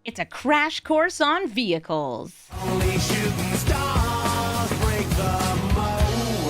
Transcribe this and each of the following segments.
It's a crash course on vehicles. Only shooting stars break the mold.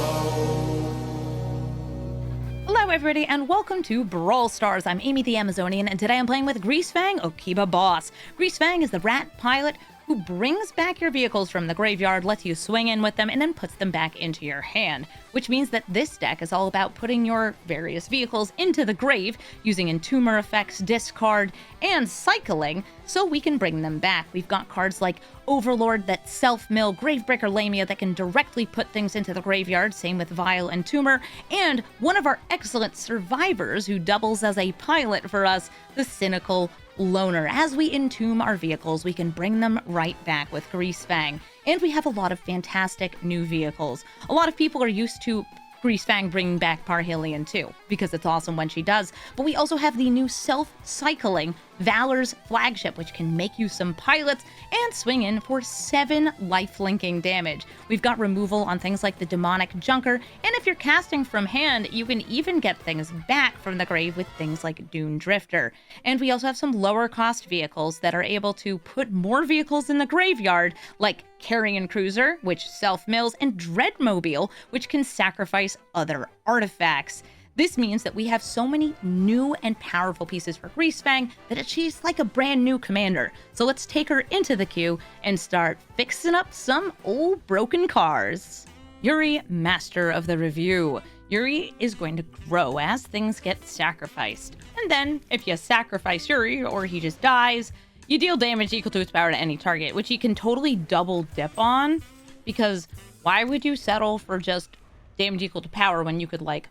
Hello everybody and welcome to Brawl Stars. I'm Amy the Amazonian and today I'm playing with Greasefang, Okiba boss. Greasefang is the rat pilot who brings back your vehicles from the graveyard, lets you swing in with them, and then puts them back into your hand. Which means that this deck is all about putting your various vehicles into the grave, using entomber effects, discard, and cycling, so we can bring them back. We've got cards like Overlord that self-mill, Gravebreaker Lamia that can directly put things into the graveyard, same with Vile and Tumor, and one of our excellent survivors who doubles as a pilot for us, the Cynical Loner. As we entomb our vehicles, we can bring them right back with Greasefang. And we have a lot of fantastic new vehicles. A lot of people are used to Greasefang bringing back Parhelion too, because it's awesome when she does. But we also have the new self-cycling Valor's flagship, which can make you some pilots and swing in for 7 life-linking damage. We've got removal on things like the Demonic Junker, and if you're casting from hand, you can even get things back from the grave with things like Dune Drifter. And we also have some lower-cost vehicles that are able to put more vehicles in the graveyard, like Carrion Cruiser, which self-mills, and Dreadmobile, which can sacrifice other artifacts. This means that we have so many new and powerful pieces for Greasefang that she's like a brand new commander. So let's take her into the queue and start fixing up some old broken cars. Juri, Master of the Revue. Juri is going to grow as things get sacrificed. And then, if you sacrifice Juri, or he just dies, you deal damage equal to its power to any target, which you can totally double dip on, because why would you settle for just damage equal to power when you could, like,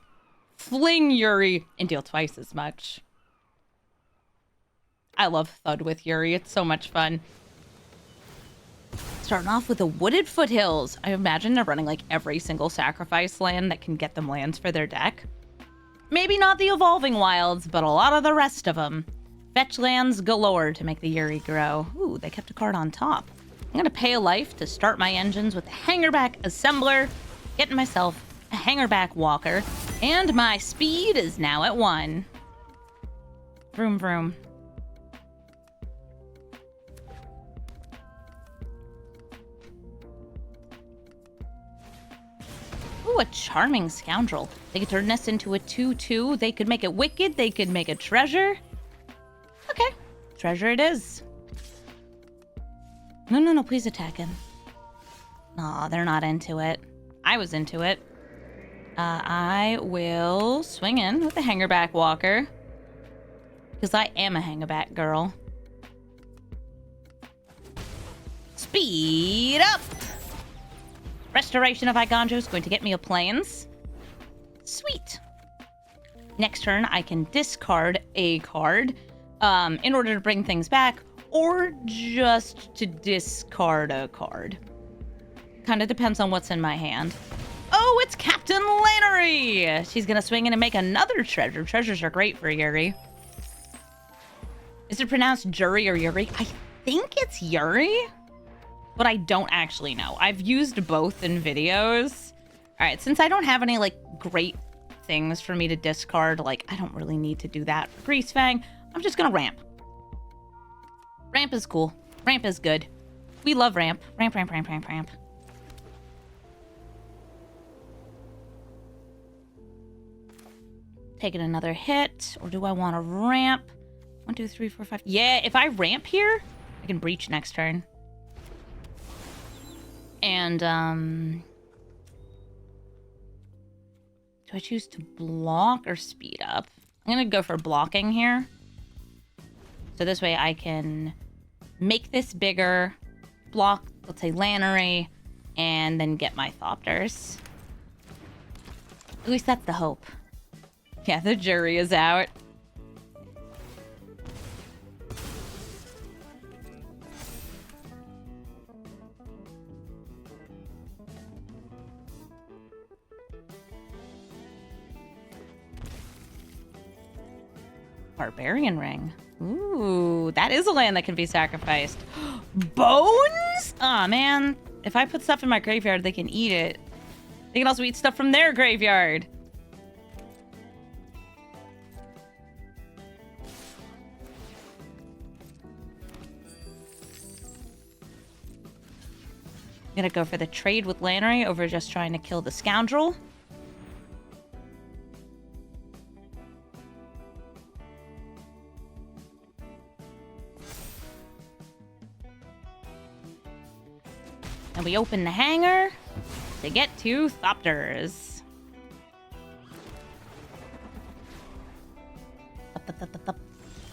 fling Juri and deal twice as much? I love Thud with Juri. It's so much fun. Starting off with the Wooded Foothills. I imagine they're running like every single sacrifice land that can get them lands for their deck. Maybe not the Evolving Wilds, but a lot of the rest of them. Fetch lands galore to make the Juri grow. Ooh, they kept a card on top. I'm going to pay a life to start my engines with the Hangerback Assembler, getting myself a Hangerback Walker, and my speed is now at 1. Vroom vroom. Ooh, a Charming Scoundrel. They could turn this into a 2/2. They could make it wicked. They could make a treasure. Okay, treasure it is. No, please attack him. Aw, they're not into it. I was into it. I will swing in with the Hangerback Walker, because I am a Hangerback girl. Speed up! Restoration of Igonjo is going to get me a Plains. Sweet. Next turn, I can discard a card in order to bring things back, or just to discard a card. Kind of depends on what's in my hand. Oh, it's Captain Lannery! She's gonna swing in and make another treasure. Treasures are great for Juri. Is it pronounced Juri or Juri? I think it's Juri, but I don't actually know. I've used both in videos. All right, since I don't have any like great things for me to discard, like I don't really need to do that for Greasefang, I'm just gonna ramp. Ramp is cool. Ramp is good. We love ramp. Ramp, ramp, ramp, ramp, ramp. Taking another hit, or do I want to ramp? 1, 2, 3, 4, 5. Yeah, if I ramp here, I can breach next turn. And, do I choose to block or speed up? I'm going to go for blocking here. So this way I can make this bigger, block, let's say, Lannery, and then get my Thopters. At least that's the hope. Yeah, the Juri is out. Barbarian Ring. Ooh, that is a land that can be sacrificed. Bones? Aw, man. If I put stuff in my graveyard, they can eat it. They can also eat stuff from their graveyard. I'm gonna go for the trade with Lannery over just trying to kill the scoundrel. And we open the hangar to get 2 Thopters.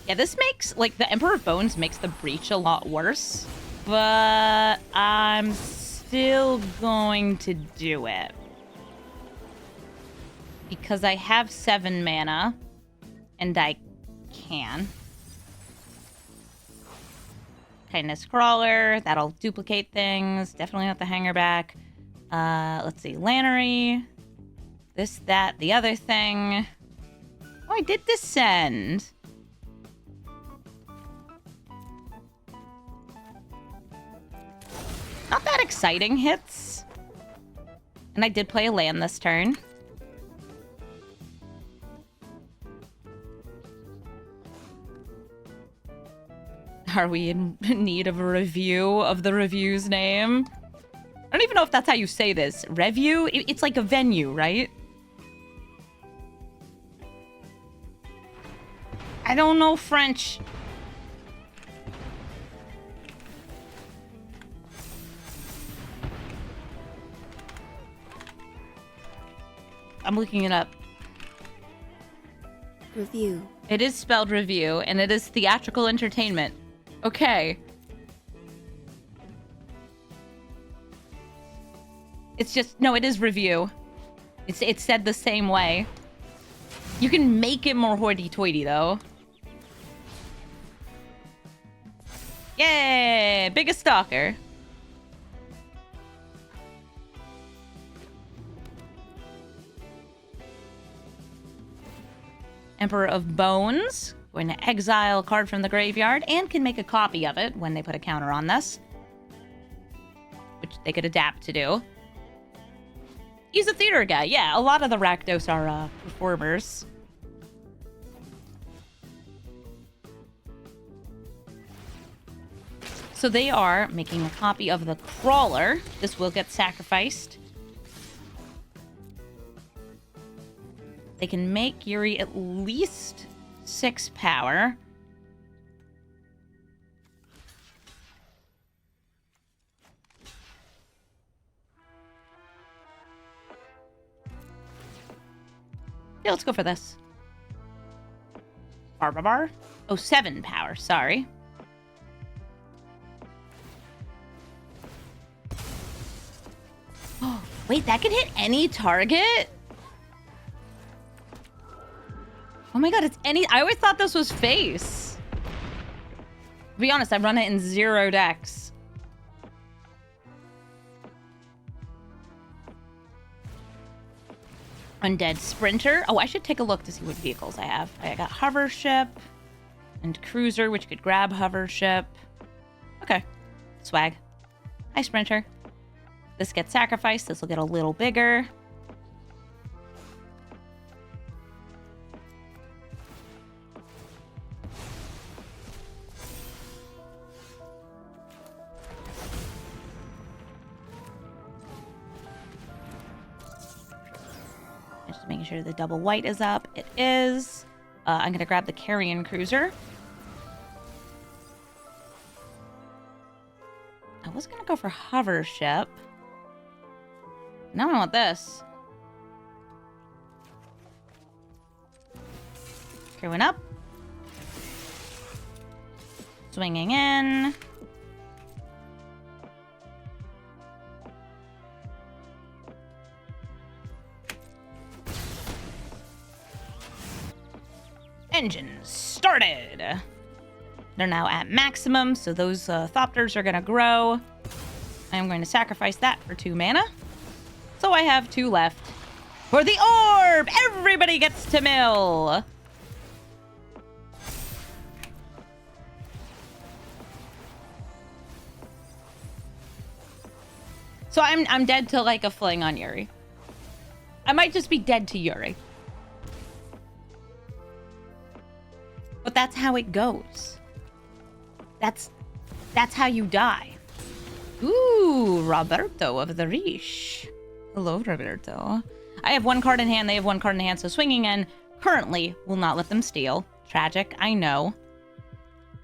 Yeah, this makes, like, the Emperor of Bones makes the breach a lot worse. But I'm still going to do it. Because I have 7 mana. And I can. Kindness Crawler. That'll duplicate things. Definitely not the hanger back. Let's see. Lannery. This, that, the other thing. Oh, I did descend. Not that exciting hits. And I did play a land this turn. Are we in need of a review of the Revue's name? I don't even know if that's how you say this. Revue? It's like a venue, right? I don't know French. I'm looking it up. Revue. It is spelled review, and it is theatrical entertainment. Okay. It's just, no, it is review. It's said the same way. You can make it more hoity-toity, though. Yay! Biggest stalker. Emperor of Bones. Going to exile a card from the graveyard and can make a copy of it when they put a counter on this. Which they could adapt to do. He's a theater guy. Yeah, a lot of the Rakdos are performers. So they are making a copy of the Crawler. This will get sacrificed. They can make Juri at least 6 power. Yeah, let's go for this. Bar. Oh, 7 power, sorry. Oh, wait, that can hit any target? Oh my god, it's any... I always thought this was face. To be honest, I run it in 0 decks. Undead Sprinter. Oh, I should take a look to see what vehicles I have. I got Hover Ship and Cruiser, which could grab Hover Ship. Okay. Swag. Hi, Sprinter. This gets sacrificed. This will get a little bigger. Just making sure the double white is up. It is. I'm going to grab the Carrion Cruiser. I was going to go for Hover Ship. Now I want this. Screwing up. Swinging in. Engines started. They're now at maximum, so those Thopters are going to grow. I'm going to sacrifice that for 2 mana. So I have 2 left. For the orb! Everybody gets to mill! So I'm dead to like a fling on Juri. I might just be dead to Juri. But that's how it goes. That's how you die. Ooh, Roberto of the Riche. Hello, Roberto. I have one card in hand. They have one card in hand. So swinging in currently will not let them steal. Tragic, I know.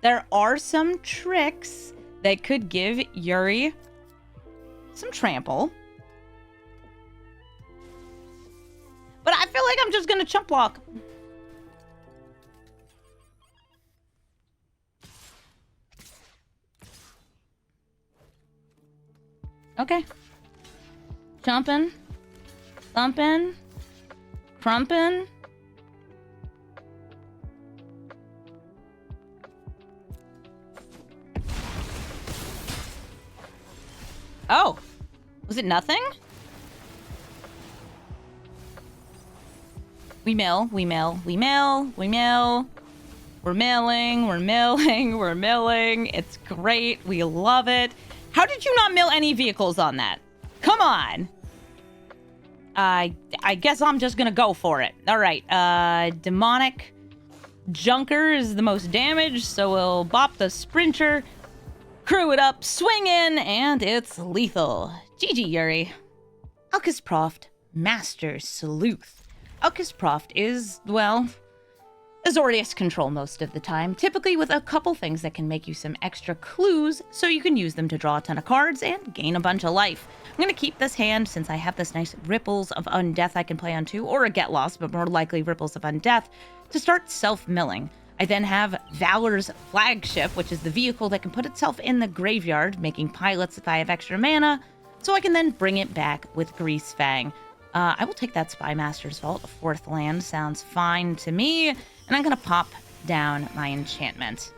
There are some tricks that could give Juri some trample. But I feel like I'm just going to chump block. Okay. Jumping. Thumping. Crumping. Oh. Was it nothing? We mill, we mill, we mill, we mill. We're milling, we're milling, we're milling. It's great. We love it. How did you not mill any vehicles on that? Come on. I guess I'm just gonna go for it. All right. Demonic Junker is the most damage, so we'll bop the Sprinter, crew it up, swing in, and it's lethal. GG, Juri. Alquist Proft, Master Sleuth. Alquist Proft is, well, Azorius control most of the time, typically with a couple things that can make you some extra clues so you can use them to draw a ton of cards and gain a bunch of life. I'm going to keep this hand since I have this nice Ripples of Undeath I can play on too, or a Get Lost, but more likely Ripples of Undeath, to start self-milling. I then have Valor's Flagship, which is the vehicle that can put itself in the graveyard, making pilots if I have extra mana, so I can then bring it back with Greasefang. I will take that Spymaster's Vault. A 4th land sounds fine to me. And I'm going to pop down my enchantment.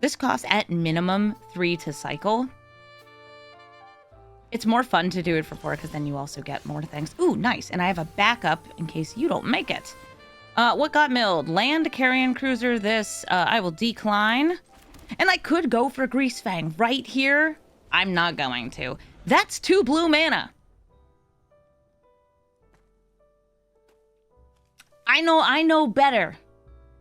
This costs at minimum 3 to cycle. It's more fun to do it for 4 because then you also get more things. Ooh, nice. And I have a backup in case you don't make it. What got milled? Land, Carrion Cruiser, this. I will decline. And I could go for Greasefang right here. I'm not going to. That's 2 blue mana. I know better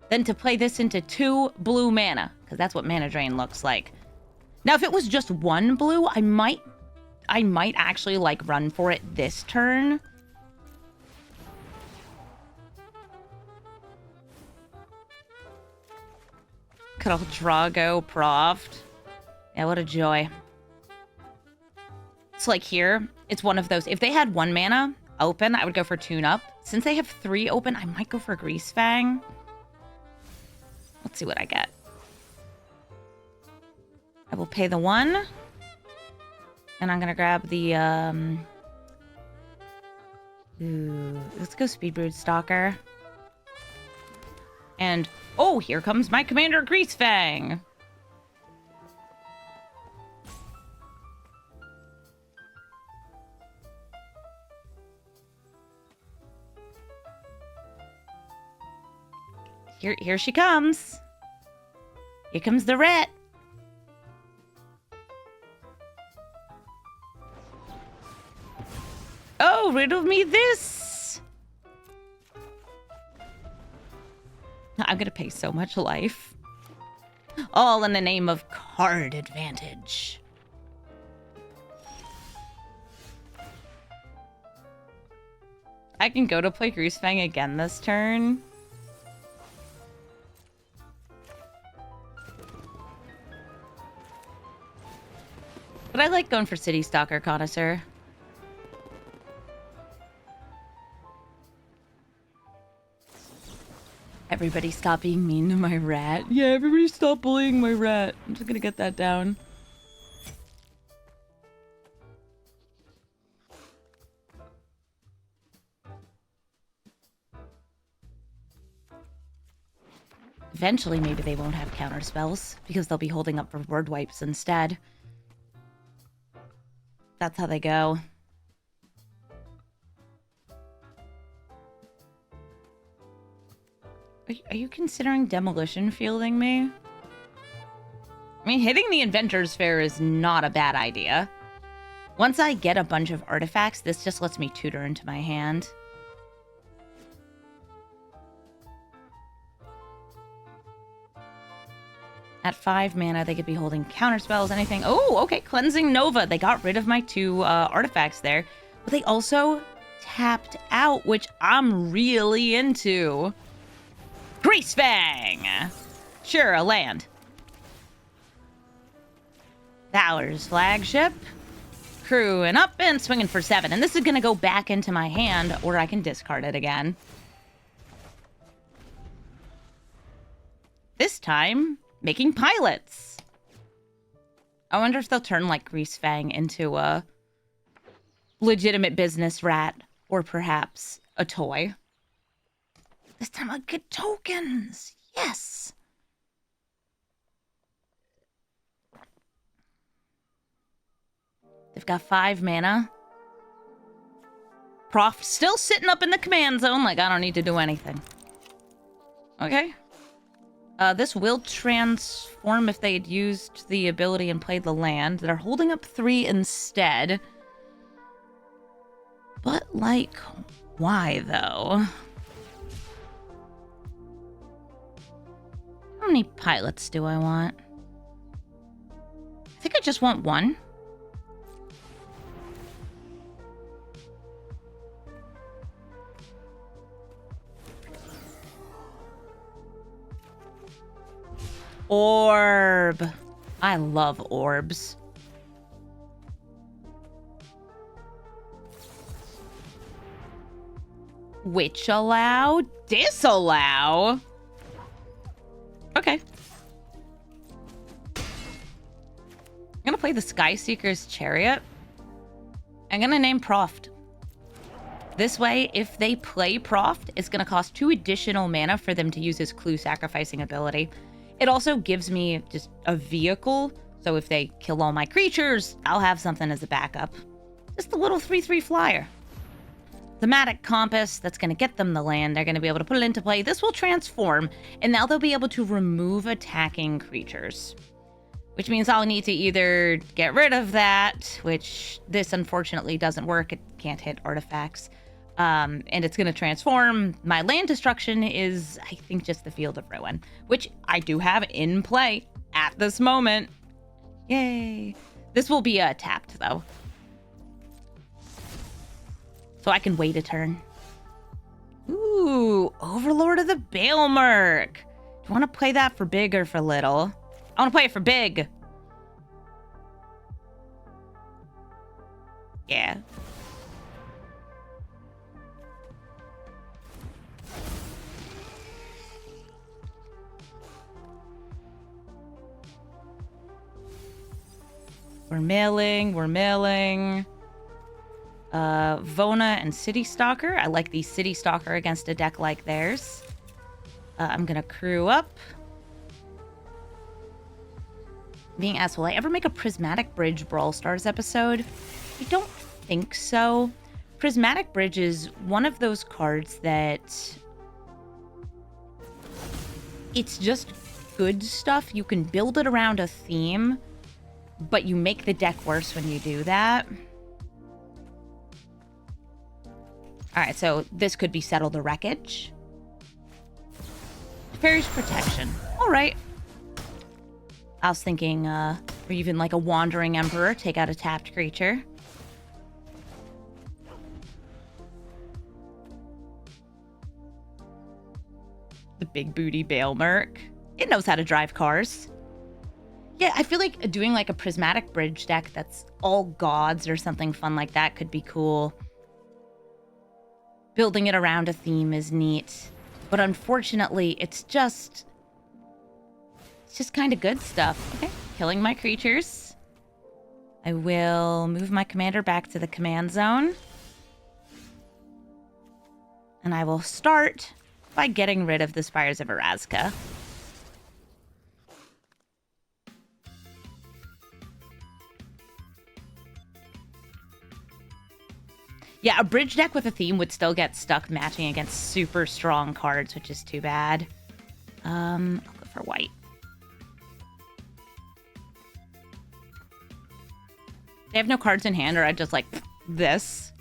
than to play this into 2 blue mana, because that's what mana drain looks like. Now, if it was just 1 blue, I might actually like run for it this turn. Good old Drago Proft. Yeah, what a joy. It's like here, it's one of those. If they had 1 mana open, I would go for Tune Up. Since they have 3 open, I might go for Greasefang. Let's see what I get. I will pay the 1. And I'm going to grab the, ooh, let's go Speedbrood Stalker. And, oh, here comes my Commander Greasefang. Here she comes. Here comes the rat. Oh, riddle me this. I'm gonna pay so much life. All in the name of card advantage. I can go to play Greasefang again this turn. But I like going for City Stalker Connoisseur. Everybody stop being mean to my rat. Yeah, everybody stop bullying my rat. I'm just gonna get that down. Eventually, maybe they won't have counter spells because they'll be holding up for word wipes instead. That's how they go. Are you considering demolition fielding me? I mean, hitting the Inventor's Fair is not a bad idea. Once I get a bunch of artifacts, this just lets me tutor into my hand. At 5 mana, they could be holding counter spells, anything. Oh, okay, Cleansing Nova. They got rid of my 2 artifacts there. But they also tapped out, which I'm really into. Greasefang! Sure, a land. Valor's Flagship. Crewing up and swinging for 7. And this is going to go back into my hand, or I can discard it again. This time, making pilots. I wonder if they'll turn, like, Greasefang into a legitimate business rat, or perhaps a toy. This time I'll get tokens. Yes. They've got 5 mana. Proft still sitting up in the command zone like I don't need to do anything. Okay. This will transform if they had used the ability and played the land. They're holding up 3 instead. But, like, why, though? How many pilots do I want? I think I just want 1. Orb. I love orbs. Which allow? Disallow? Okay. I'm gonna play the Skyseeker's Chariot. I'm gonna name Proft. This way, if they play Proft, it's gonna cost 2 additional mana for them to use his clue sacrificing ability. It also gives me just a vehicle, so if they kill all my creatures, I'll have something as a backup. Just a little 3/3 flyer. Thematic Compass, that's going to get them the land. They're going to be able to put it into play. This will transform, and now they'll be able to remove attacking creatures. Which means I'll need to either get rid of that, which this unfortunately doesn't work. It can't hit artifacts. And it's going to transform. My land destruction is, I think, just the Field of Ruin, which I do have in play at this moment. Yay. This will be tapped, though. So I can wait a turn. Ooh, Overlord of the Baelmerk. Do you want to play that for big or for little? I want to play it for big. Yeah. We're milling. Vona and City Stalker. I like the City Stalker against a deck like theirs. I'm gonna crew up. Being asked, will I ever make a Prismatic Bridge Brawl Stars episode? I don't think so. Prismatic Bridge is one of those cards that... it's just good stuff. You can build it around a theme, but you make the deck worse when you do that. Alright, so this could be Settle the Wreckage. Fairy's Protection. Alright. I was thinking, or even like a Wandering Emperor, take out a tapped creature. The big booty Baelmerk. It knows how to drive cars. Yeah, I feel like doing like a Prismatic Bridge deck that's all gods or something fun like that could be cool. Building it around a theme is neat. But unfortunately, it's just kind of good stuff. Okay, killing my creatures. I will move my commander back to the command zone. And I will start by getting rid of the Spires of Erazka. Yeah, a bridge deck with a theme would still get stuck matching against super strong cards, which is too bad. I'll go for white. They have no cards in hand, or I'd just like this.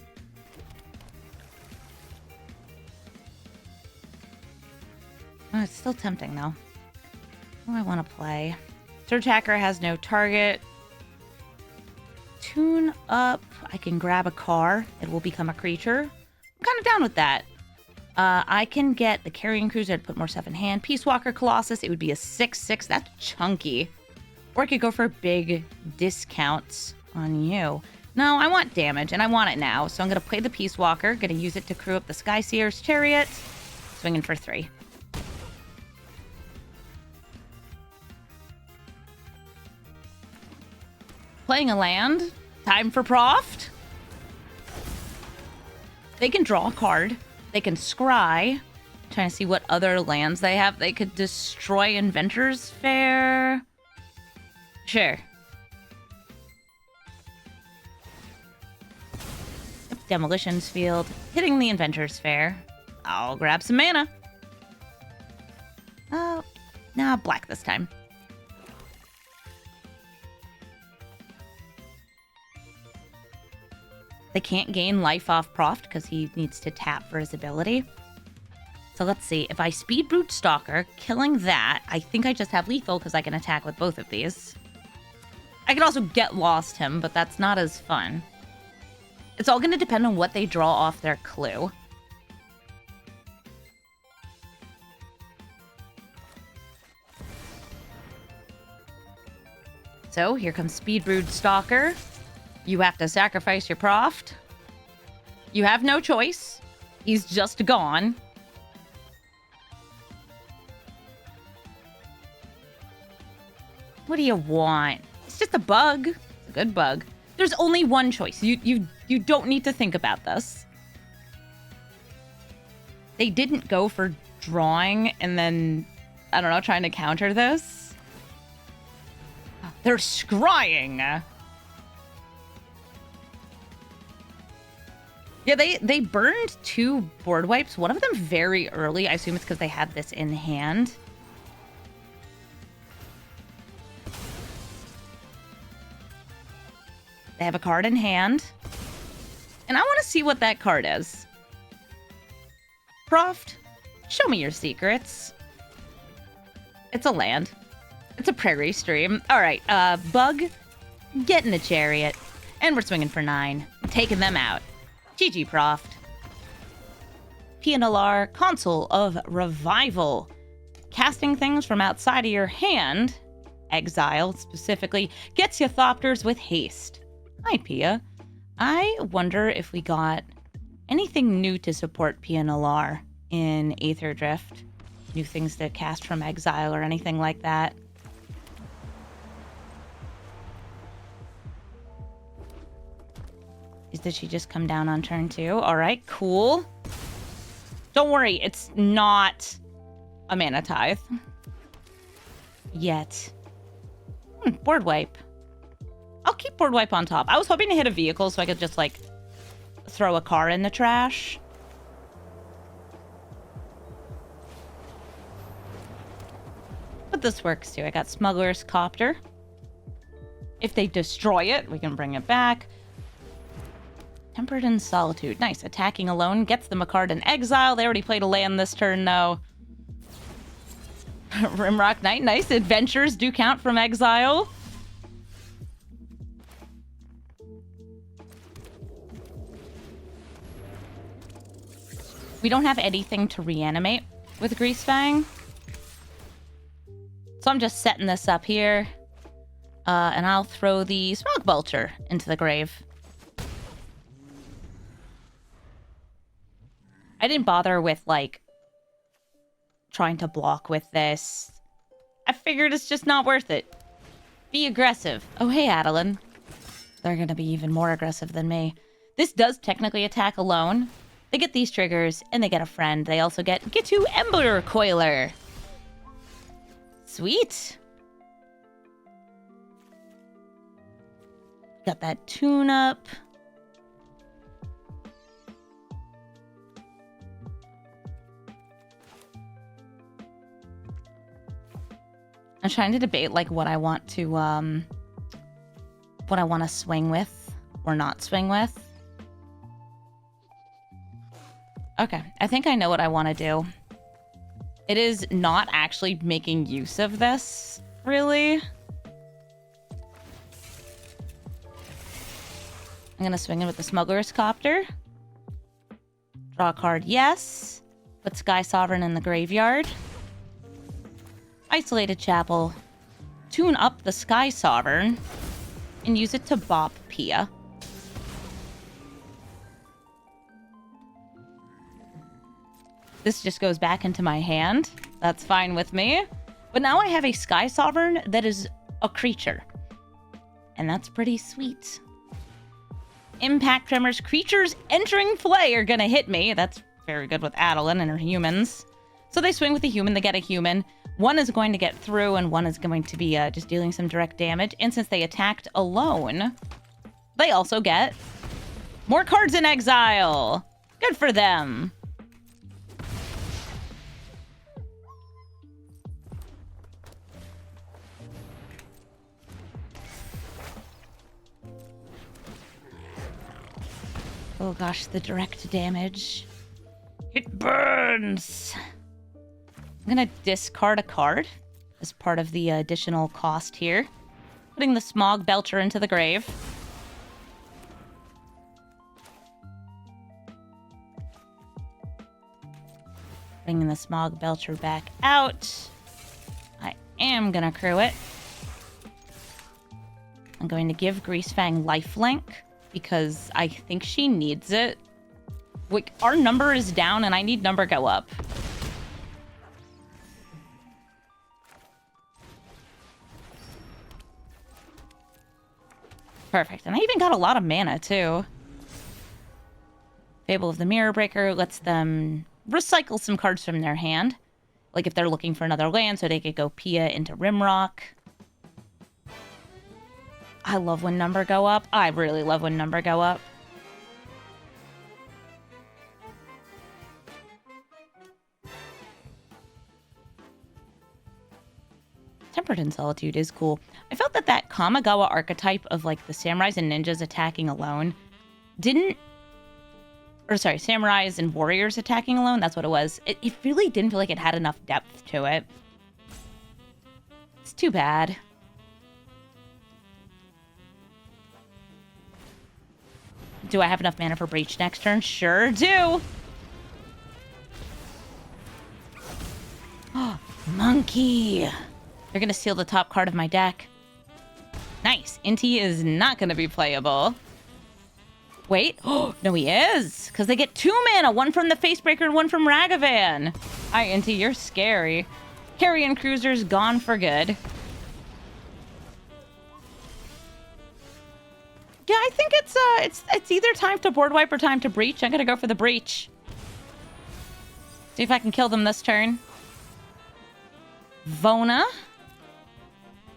Oh, it's still tempting, though. What do I want to play? Surge Hacker has no target. Tune up. I can grab a car. It will become a creature. I'm kind of down with that. I can get the Carrying Cruiser to put more stuff in hand. Peace Walker Colossus. It would be a 6/6. That's chunky. Or I could go for big discounts on you. No, I want damage, and I want it now. So I'm going to play the Peace Walker. Going to use it to crew up the Sky Seer's Chariot. Swinging for 3. Playing a land. Time for Proft. They can draw a card. They can scry. Trying to see what other lands they have. They could destroy Inventor's Fair. Sure. Demolition's Field. Hitting the Inventor's Fair. I'll grab some mana. Oh, nah, black this time. They can't gain life off Proft because he needs to tap for his ability. So let's see. If I Speed Brute Stalker, killing that, I think I just have lethal because I can attack with both of these. I could also get lost him, but that's not as fun. It's all going to depend on what they draw off their clue. So here comes Speed Brute Stalker. You have to sacrifice your Proft. You have no choice. He's just gone. What do you want? It's just a bug. It's a good bug. There's only one choice. You don't need to think about this. They didn't go for drawing and then, I don't know, trying to counter this. They're scrying. Yeah, they burned 2 board wipes. One of them very early. I assume it's because they had this in hand. They have a card in hand. And I want to see what that card is. Proft, show me your secrets. It's a land. It's a prairie stream. All right, Bug, get in a chariot. And we're swinging for 9. Taking them out. GG, Proft. Nalaar, Consul of Revival. Casting things from outside of your hand, exile specifically, gets you Thopters with haste. Hi, Pia. I wonder if we got anything new to support Nalaar in Aether Drift. New things to cast from exile or anything like that. Did she just come down on turn 2? All right, cool. Don't worry, it's not a mana tithe. Yet. Board wipe. I'll keep board wipe on top. I was hoping to hit a vehicle so I could just, like, throw a car in the trash. But this works too. I got Smuggler's Copter. If they destroy it, we can bring it back. Tempered in Solitude. Nice. Attacking alone gets them a card in exile. They already played a land this turn, though. Rimrock Knight. Nice. Adventures do count from exile. We don't have anything to reanimate with Greasefang. So I'm just setting this up here. And I'll throw the Smog Vulture into the grave. I didn't bother with, like, trying to block with this. I figured it's just not worth it. Be aggressive. Oh, hey, Adeline. They're gonna be even more aggressive than me. This does technically attack alone. They get these triggers, and they get a friend. They also get Gitu Ember Coiler. Sweet. Got that tune-up. I'm trying to debate, like, what I want to swing with or not swing with. Okay, I think I know what I want to do. It is not actually making use of this, really. I'm gonna swing in with the Smuggler's Copter. Draw a card, yes. Put Sky Sovereign in the graveyard. Isolated Chapel. Tune up the Sky Sovereign. And use it to bop Pia. This just goes back into my hand. That's fine with me. But now I have a Sky Sovereign that is a creature. And that's pretty sweet. Impact Tremors. Creatures entering play are gonna hit me. That's very good with Adeline and her humans. So they swing with a human, they get a human. One is going to get through, and one is going to be just dealing some direct damage. And since they attacked alone, they also get more cards in exile. Good for them. Oh gosh, the direct damage. It burns! I'm gonna discard a card as part of the additional cost here. Putting the Smog Belcher into the grave. Bringing the Smog Belcher back out. I am gonna crew it. I'm going to give Greasefang lifelink because I think she needs it. Like, our number is down and I need number go up. Perfect. And I even got a lot of mana, too. Fable of the Mirror Breaker lets them recycle some cards from their hand. Like if they're looking for another land, so they could go Pia into Rimrock. I love when number go up. I really love when number go up. Tempered in Solitude is cool. I felt that that Kamigawa archetype of like the samurais and ninjas attacking alone samurais and warriors attacking alone, that's what it was. It really didn't feel like it had enough depth to it. It's too bad. Do I have enough mana for Breach next turn? Sure do! Oh, Monkey! They're gonna steal the top card of my deck. Nice. Inti is not gonna be playable. Wait. Oh, no, he is! Because they get 2 mana! One from the Facebreaker and one from Ragavan! Hi, Inti, you're scary. Carrion Cruiser's gone for good. Yeah, I think it's either time to board wipe or time to breach. I'm gonna go for the breach. See if I can kill them this turn. Vona.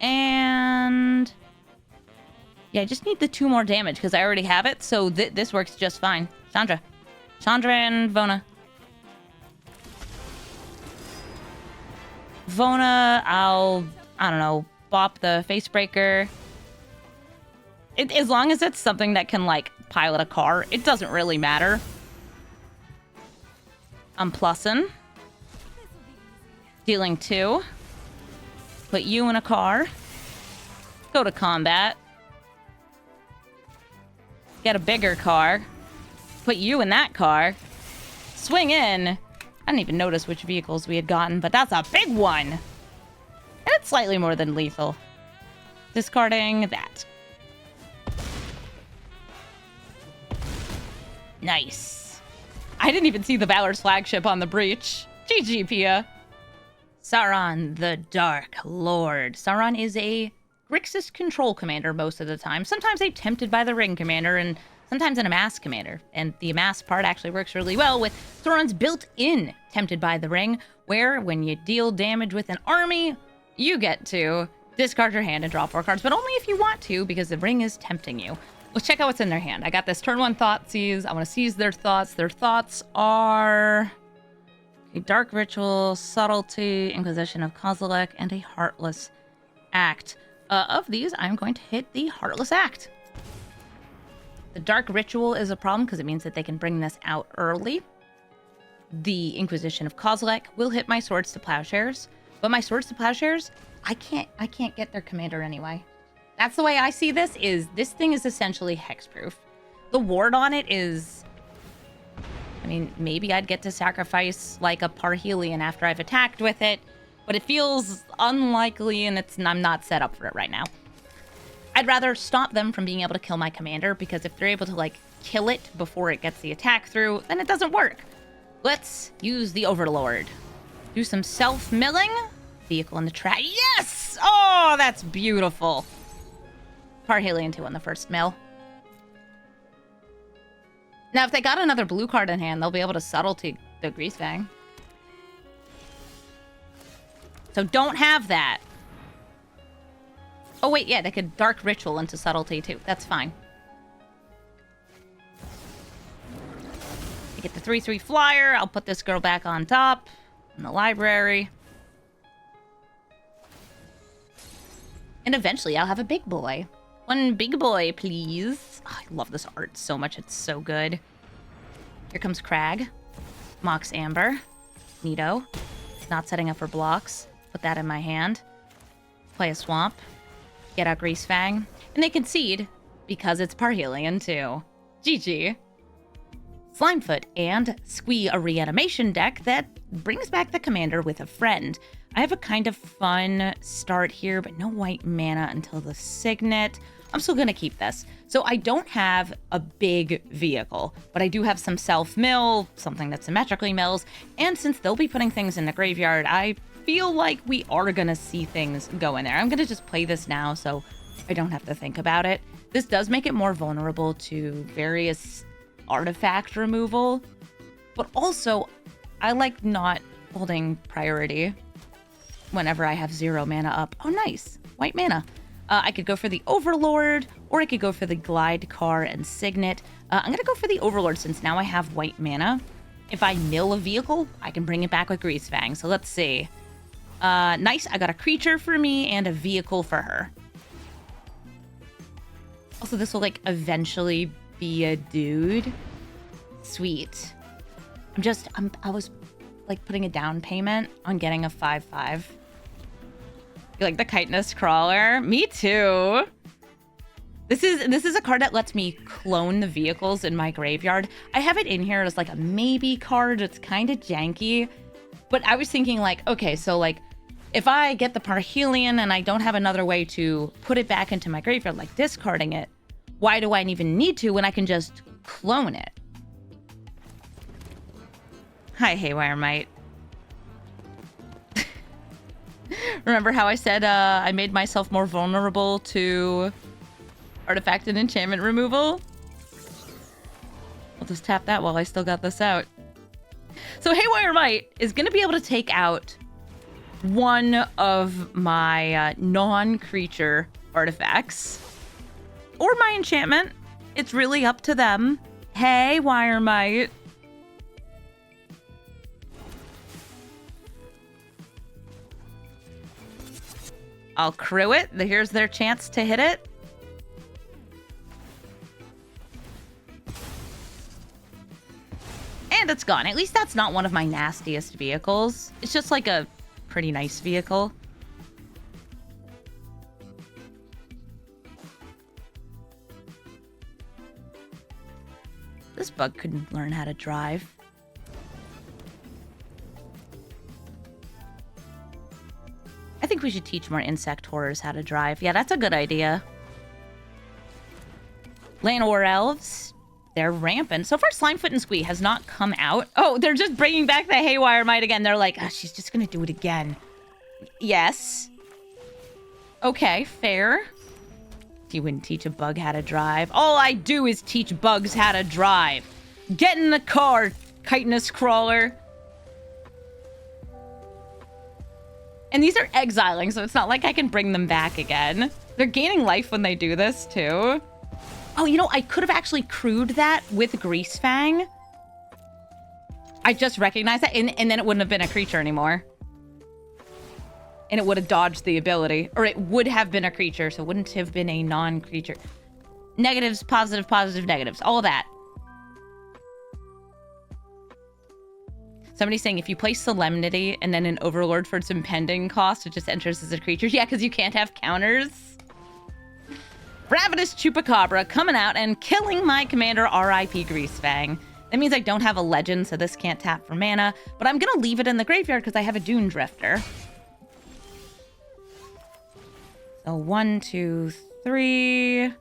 And yeah, I just need the 2 more damage because I already have it. So this works just fine. Chandra and Vona. Vona, I don't know, bop the Facebreaker. As long as it's something that can, like, pilot a car, it doesn't really matter. I'm plussing. Dealing 2. Put you in a car. Go to combat. Get a bigger car. Put you in that car. Swing in. I didn't even notice which vehicles we had gotten, but that's a big one. And it's slightly more than lethal. Discarding that. Nice. I didn't even see the Valor's flagship on the breach. GG, Pia. Sauron, the Dark Lord. Sauron is a Grixis control commander most of the time. Sometimes a Tempted by the Ring commander, and sometimes an Amass commander. And the Amass part actually works really well with Sauron's built-in Tempted by the Ring, where when you deal damage with an army, you get to discard your hand and draw 4 cards, but only if you want to, because the ring is tempting you. Let's check out what's in their hand. I got this turn 1 Thought Seize. I want to seize their thoughts. Their thoughts are a Dark Ritual, Subtlety, Inquisition of Kozilek, and a Heartless Act. Of these, I'm going to hit the Heartless Act. The Dark Ritual is a problem because it means that they can bring this out early. The Inquisition of Kozilek will hit my Swords to Plowshares, but my Swords to Plowshares, I can't get their commander anyway. That's the way I see this, is this thing is essentially hexproof. The ward on it is... I mean, maybe I'd get to sacrifice like a Parhelion after I've attacked with it, but it feels unlikely and I'm not set up for it right now. I'd rather stop them from being able to kill my commander, because if they're able to like kill it before it gets the attack through, then it doesn't work. Let's use the Overlord. Do some self-milling. Vehicle in the trap. Yes! Oh, that's beautiful. Parhelion 2 on the first mill. Now, if they got another blue card in hand, they'll be able to subtlety the Greasefang. So don't have that. Oh, wait, yeah, they could Dark Ritual into subtlety, too. That's fine. I get the 3/3 flyer. I'll put this girl back on top in the library. And eventually I'll have a big boy. One big boy, please. Oh, I love this art so much. It's so good. Here comes Crag. Mox Amber. Neato. Not setting up for blocks. Put that in my hand. Play a swamp. Get out Greasefang. And they concede because it's Parhelion too. GG. Slimefoot and Squee, a reanimation deck that brings back the commander with a friend. I have a kind of fun start here, but no white mana until the Signet. I'm still going to keep this. So I don't have a big vehicle, but I do have some self-mill, something that symmetrically mills, and since they'll be putting things in the graveyard, I feel like we are going to see things go in there. I'm going to just play this now so I don't have to think about it. This does make it more vulnerable to various artifact removal, but also I like not holding priority whenever I have 0 mana up. Oh, nice. White mana. I could go for the Overlord, or I could go for the Glide Car and Signet. I'm going to go for the Overlord since now I have white mana. If I mill a vehicle, I can bring it back with Greasefang. So let's see. Nice. I got a creature for me and a vehicle for her. Also, this will, like, eventually be a dude. Sweet. I was, like, putting a down payment on getting a 5/5. You like the Chitinous Crawler? Me too. This is a card that lets me clone the vehicles in my graveyard. I have it in here as like a maybe card. It's kind of janky. But I was thinking like, okay, so like if I get the Parhelion and I don't have another way to put it back into my graveyard, like discarding it, why do I even need to when I can just clone it? Hi, Haywire Mite. Remember how I said I made myself more vulnerable to artifact and enchantment removal? I'll just tap that while I still got this out. So Haywire Mite is going to be able to take out one of my non-creature artifacts. Or my enchantment. It's really up to them. Haywire Mite. I'll crew it. Here's their chance to hit it. And it's gone. At least that's not one of my nastiest vehicles. It's just like a pretty nice vehicle. This bug couldn't learn how to drive. I think we should teach more insect horrors how to drive. Yeah, that's a good idea. Llanowar Elves. They're rampant. So far, Slimefoot and Squee has not come out. Oh, they're just bringing back the Haywire Mite again. They're like, she's just going to do it again. Yes. Okay, fair. You wouldn't teach a bug how to drive. All I do is teach bugs how to drive. Get in the car, chitinous crawler. And these are exiling, so it's not like I can bring them back again. They're gaining life when they do this, too. Oh, you know, I could have actually crewed that with Greasefang. I just recognized that, and then it wouldn't have been a creature anymore. And it would have dodged the ability. Or it would have been a creature, so it wouldn't have been a non-creature. Negatives, positive, positive, negatives. All of that. Somebody's saying if you play Solemnity and then an Overlord for its impending cost, it just enters as a creature. Yeah, because you can't have counters. Ravenous Chupacabra coming out and killing my commander, R.I.P. Greasefang. That means I don't have a legend, so this can't tap for mana. But I'm going to leave it in the graveyard because I have a Dune Drifter. So 1, 2, 3. Ooh,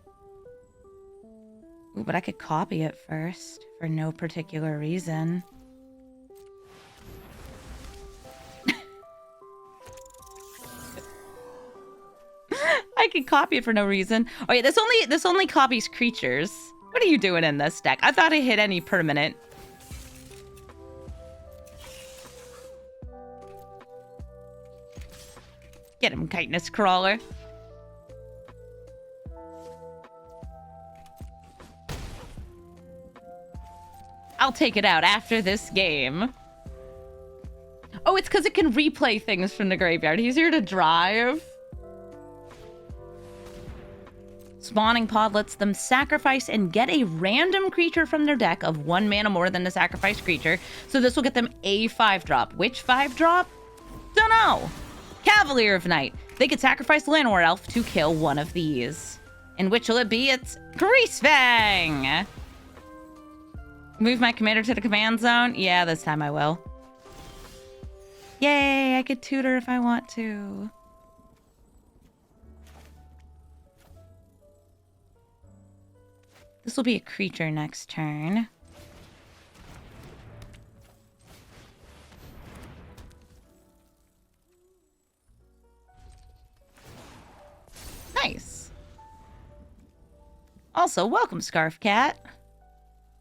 but I could copy it first for no particular reason. I can copy it for no reason. Oh yeah, this only copies creatures. What are you doing in this deck? I thought it hit any permanent. Get him, Chitinous Crawler. I'll take it out after this game. Oh, it's because it can replay things from the graveyard. Easier to drive. Spawning Pod lets them sacrifice and get a random creature from their deck of 1 mana more than the sacrificed creature. So this will get them a 5-drop. Which 5-drop? Dunno. Cavalier of Night. They could sacrifice Llanowar Elf to kill one of these. And which will it be? It's Greasefang. Move my commander to the command zone? Yeah, this time I will. Yay, I could tutor if I want to. This will be a creature next turn. Nice. Also, welcome, Scarf Cat.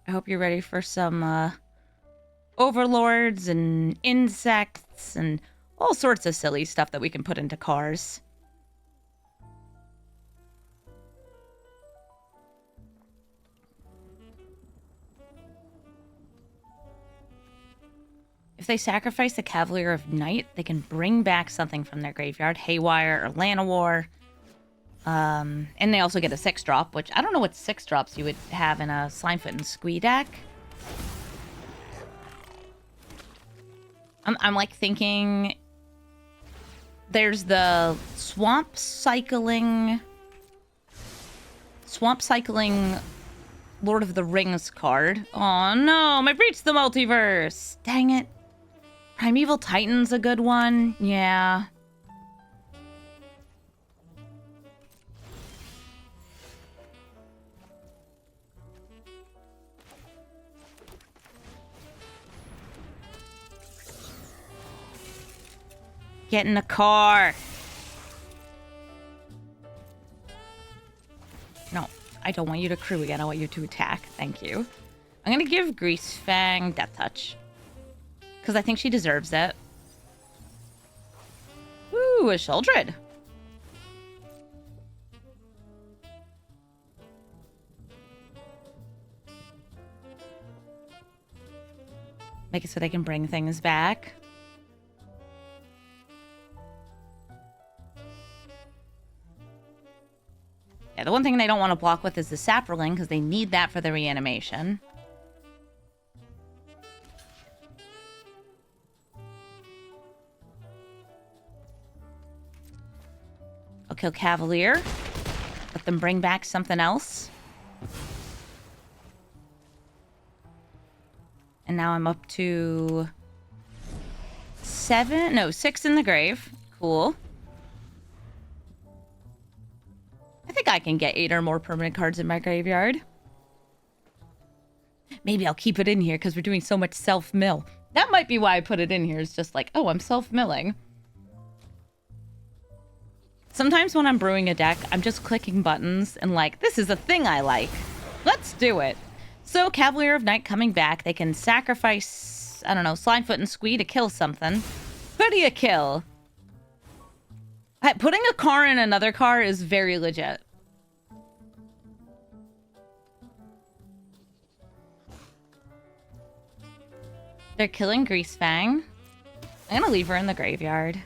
I hope you're ready for some overlords and insects and all sorts of silly stuff that we can put into cars. If they sacrifice the Cavalier of Night, they can bring back something from their graveyard, Haywire or Llanowar. And they also get a 6-drop, which I don't know what 6-drops you would have in a Slimefoot and Squee deck. I'm like thinking there's the Swamp Cycling Lord of the Rings card. Oh no, I breached the multiverse. Dang it. Primeval Titan's a good one. Yeah. Get in the car. No, I don't want you to crew again. I want you to attack. Thank you. I'm going to give Greasefang Death Touch. Because I think she deserves it. Ooh, a Sheoldred. Make it so they can bring things back. Yeah, the one thing they don't want to block with is the Saproling, because they need that for the reanimation. I'll kill Cavalier. Let them bring back something else. And now I'm up to 6 in the grave. Cool. I think I can get 8 or more permanent cards in my graveyard. Maybe I'll keep it in here because we're doing so much self-mill. That might be why I put it in here. It's just like, oh, I'm self-milling. Sometimes when I'm brewing a deck, I'm just clicking buttons and like, this is a thing I like. Let's do it. So Cavalier of Night coming back. They can sacrifice, I don't know, Slimefoot and Squee to kill something. Who do you kill? Putting a car in another car is very legit. They're killing Greasefang. I'm gonna leave her in the graveyard.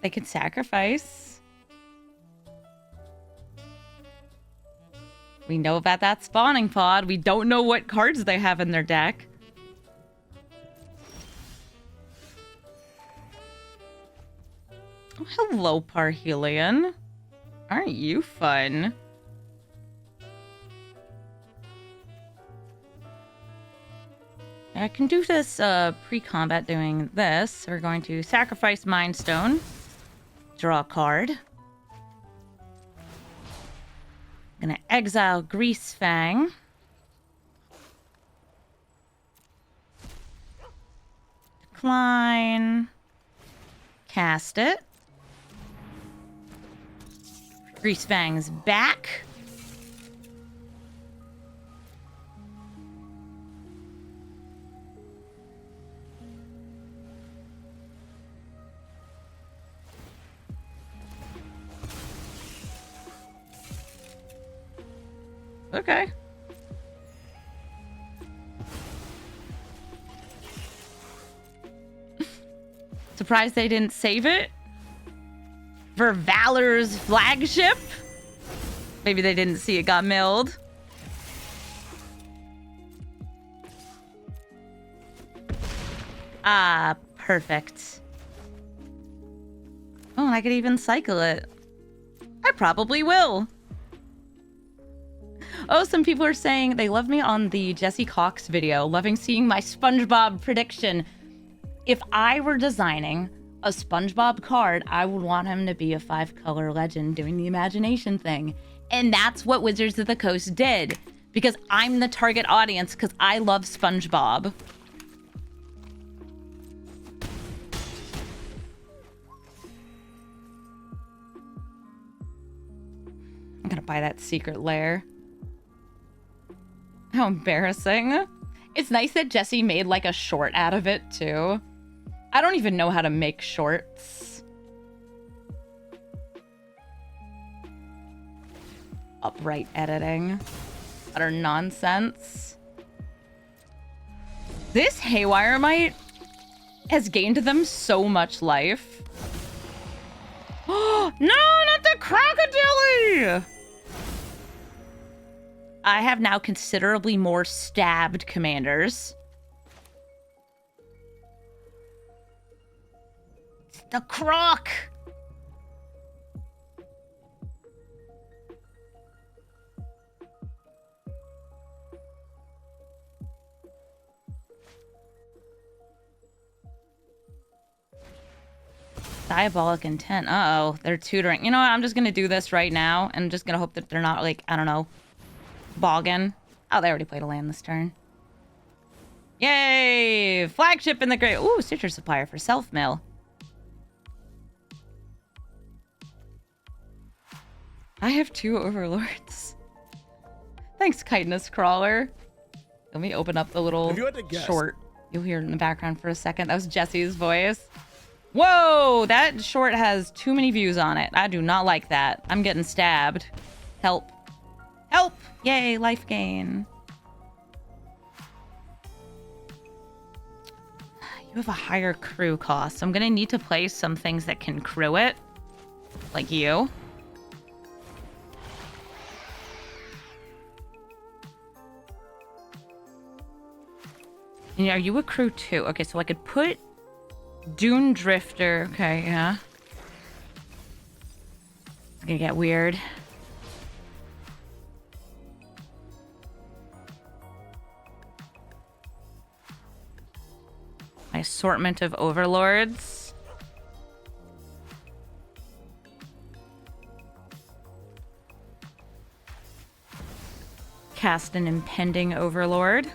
They could sacrifice. We know about that spawning pod. We don't know what cards they have in their deck. Oh, hello, Parhelion. Aren't you fun? I can do this pre-combat doing this. We're going to sacrifice Mind Stone. Draw a card. I'm gonna exile Greasefang. Decline. Cast it. Greasefang's back. Okay. Surprised they didn't save it for Valor's flagship. Maybe they didn't see it got milled. Ah, perfect. Oh, and I could even cycle it. I probably will. Oh, some people are saying they love me on the Jesse Cox video, loving seeing my SpongeBob prediction. If I were designing a SpongeBob card, I would want him to be a 5-color legend doing the imagination thing. And that's what Wizards of the Coast did. Because I'm the target audience, because I love SpongeBob. I'm gonna buy that secret lair. How embarrassing. It's nice that Jesse made like a short out of it too. I don't even know how to make shorts. Upright editing. Utter nonsense. This Haywire Mite has gained them so much life. Oh, no, not the crocodile! I have now considerably more stabbed commanders. It's the croc! Diabolic intent. Uh-oh, they're tutoring. You know what? I'm just gonna do this right now, and I'm just gonna hope that they're not, like, I don't know, boggin. Oh, they already played a land this turn. Yay! Flagship in the great. Ooh, citrus supplier for self-mill. I have 2 overlords. Thanks, Chitinous Crawler. Let me open up the little short. You'll hear it in the background for a second. That was Jesse's voice. Whoa! That short has too many views on it. I do not like that. I'm getting stabbed. Help. Help! Yay, life gain. You have a higher crew cost, so I'm gonna need to play some things that can crew it. Like you. And are you a crew too? Okay, so I could put Dune Drifter. Okay, yeah. It's gonna get weird. My assortment of overlords. Cast an impending overlord.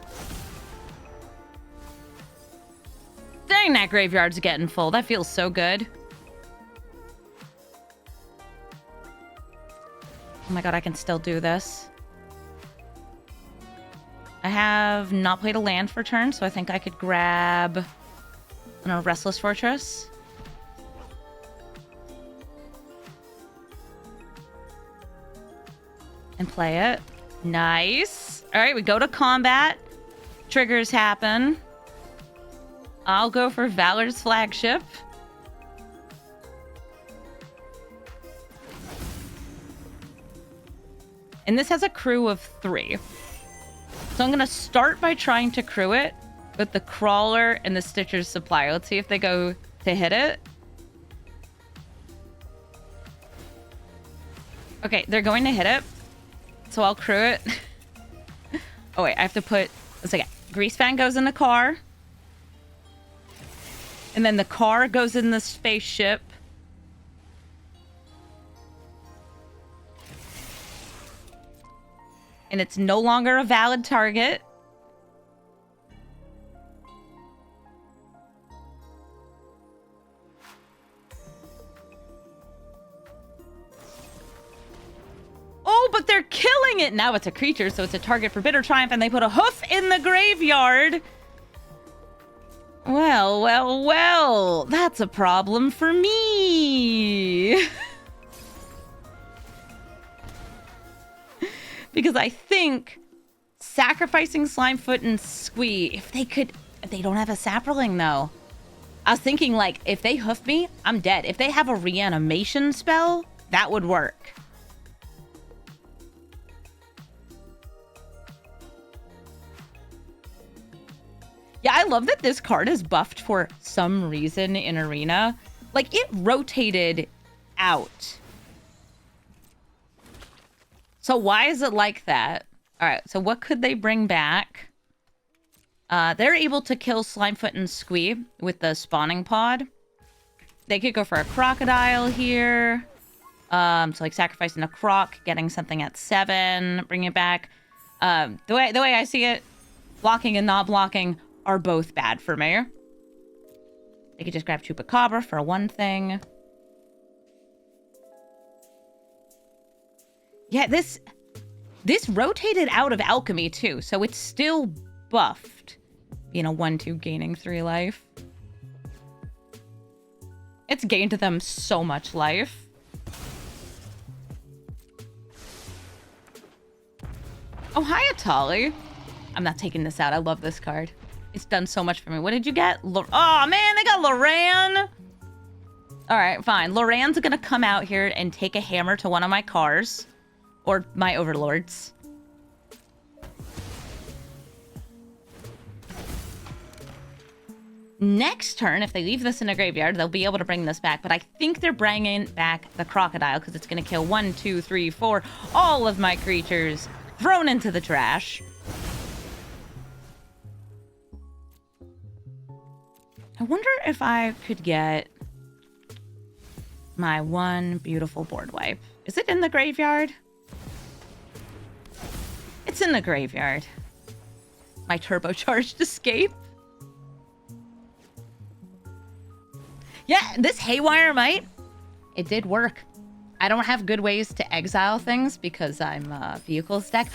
Dang, that graveyard's getting full. That feels so good. Oh my god, I can still do this. I have not played a land for turn, so I think I could grab, I don't know, Restless Fortress. And play it. Nice. All right, we go to combat. Triggers happen. I'll go for Valor's flagship. And this has a crew of 3. So I'm going to start by trying to crew it with the Crawler and the Stitcher's Supply. Let's see if they go to hit it. Okay, they're going to hit it. So I'll crew it. Oh, wait, I have to put... Let's see. Greasefang goes in the car. And then the car goes in the spaceship. And it's no longer a valid target. Oh, but they're killing it! Now it's a creature, so it's a target for Bitter Triumph, and they put a hoof in the graveyard. Well, well, well. That's a problem for me. Because I think sacrificing Slimefoot and Squee, if they don't have a Saproling though. I was thinking like, if they hoof me, I'm dead. If they have a reanimation spell, that would work. Yeah, I love that this card is buffed for some reason in Arena. Like, it rotated out. So why is it like that? All right, so what could they bring back? They're able to kill Slimefoot and Squee with the spawning pod. They could go for a crocodile here. So like sacrificing a croc, getting something at 7, bring it back. The way I see it, blocking and not blocking are both bad for me. They could just grab Chupacabra for one thing. Yeah, this rotated out of alchemy too, so it's still buffed. You know, 1/2 gaining 3 life. It's gained them so much life. Oh, hi, Atali. I'm not taking this out. I love this card. It's done so much for me. What did you get? Oh, man, they got Loran. All right, fine. Loran's going to come out here and take a hammer to one of my cars. Or my overlords. Next turn, if they leave this in a graveyard, they'll be able to bring this back. But I think they're bringing back the crocodile because it's going to kill 1, 2, 3, 4. All of my creatures thrown into the trash. I wonder if I could get my one beautiful board wipe. Is it in the graveyard? It's in the graveyard. My turbocharged escape. Yeah, this Haywire Might, it did work. I don't have good ways to exile things because I'm vehicles deck.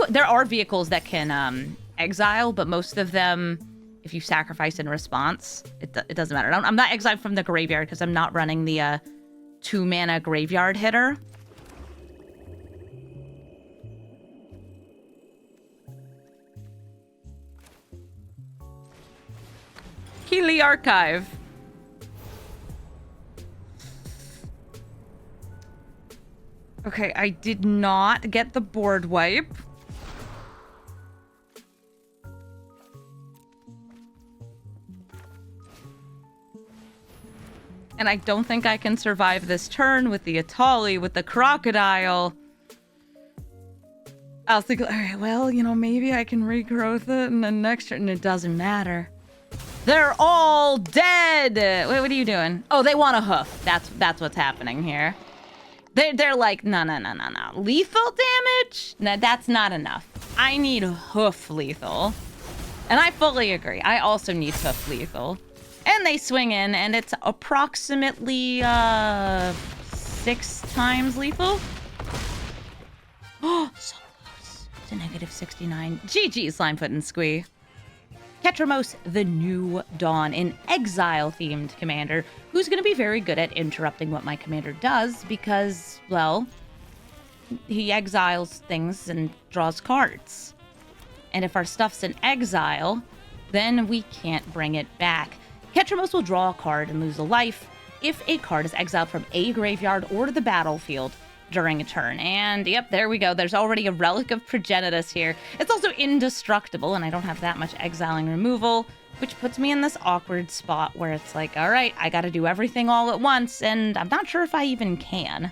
There are vehicles that can exile, but most of them, if you sacrifice in response, it doesn't matter. I'm not exiled from the graveyard because I'm not running the 2-mana graveyard hitter. Keeley Archive. Okay, I did not get the board wipe. And I don't think I can survive this turn with the Atali, with the crocodile. I was thinking, all right, well, you know, maybe I can regrowth it and then next turn, and it doesn't matter. They're all dead! Wait, what are you doing? Oh, they want a hoof. That's what's happening here. They're like, no. Lethal damage? No, that's not enough. I need hoof lethal. And I fully agree. I also need hoof lethal. And they swing in, and it's approximately 6 times lethal. Oh, so close to -69. GG, Slimefoot and Squee. Ketramose, the New Dawn, an exile-themed commander who's going to be very good at interrupting what my commander does because, well, he exiles things and draws cards. And if our stuff's in exile, then we can't bring it back. Ketramose will draw a card and lose a life if a card is exiled from a graveyard or the battlefield during a turn. And yep, there we go. There's already a Relic of Progenitus here. It's also indestructible, and I don't have that much exiling removal, which puts me in this awkward spot where it's like, all right, I got to do everything all at once, and I'm not sure if I even can.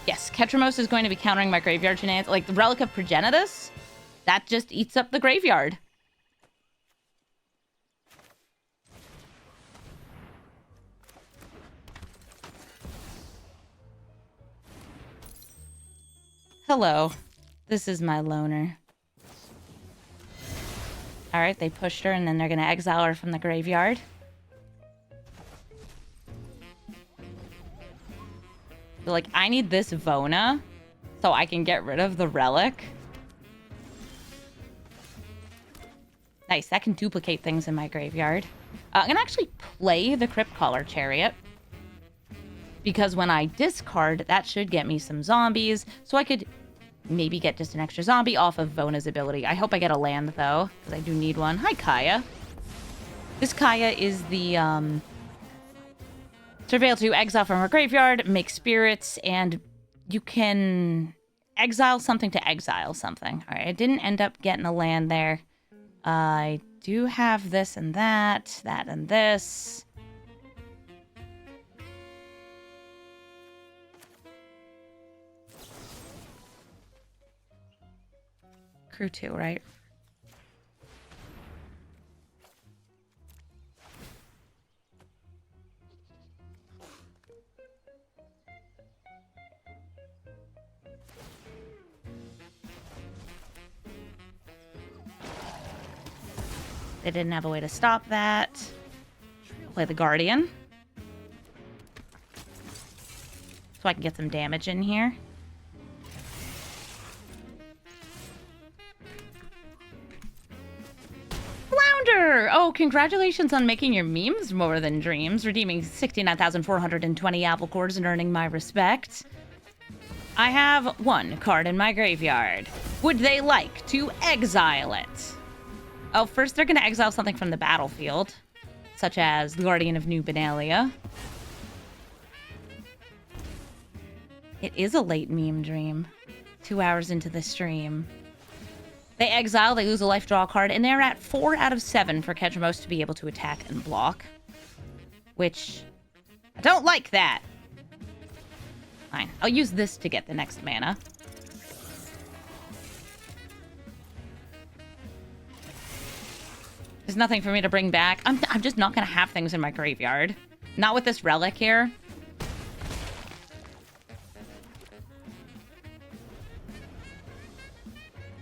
Yes, Ketramose is going to be countering my graveyard shenanigans. Like, the Relic of Progenitus, that just eats up the graveyard. Hello. This is my loner. Alright, they pushed her, and then they're gonna exile her from the graveyard. So, like, I need this Vona so I can get rid of the relic. Nice, that can duplicate things in my graveyard. I'm gonna actually play the Crypt Caller Chariot, because when I discard, that should get me some zombies, so I could maybe get just an extra zombie off of Vona's ability. I hope I get a land, though, because I do need one. Hi, Kaya. This Kaya is the, Surveil to exile from her graveyard, make spirits, and you can exile something to exile something. All right, I didn't end up getting a land there. I do have this and that and this. Crew 2, right? They didn't have a way to stop that. Play the Guardian, so I can get some damage in here. Flounder! Oh, congratulations on making your memes more than dreams, redeeming 69,420 apple cores and earning my respect. I have one card in my graveyard. Would they like to exile it? Oh, first they're going to exile something from the battlefield, such as the Guardian of New Benalia. It is a late meme dream. 2 hours into the stream. They exile, they lose a life, draw a card, and they're at 4 out of 7 for Ketramose to be able to attack and block. Which, I don't like that. Fine, I'll use this to get the next mana. There's nothing for me to bring back. I'm just not going to have things in my graveyard. Not with this relic here.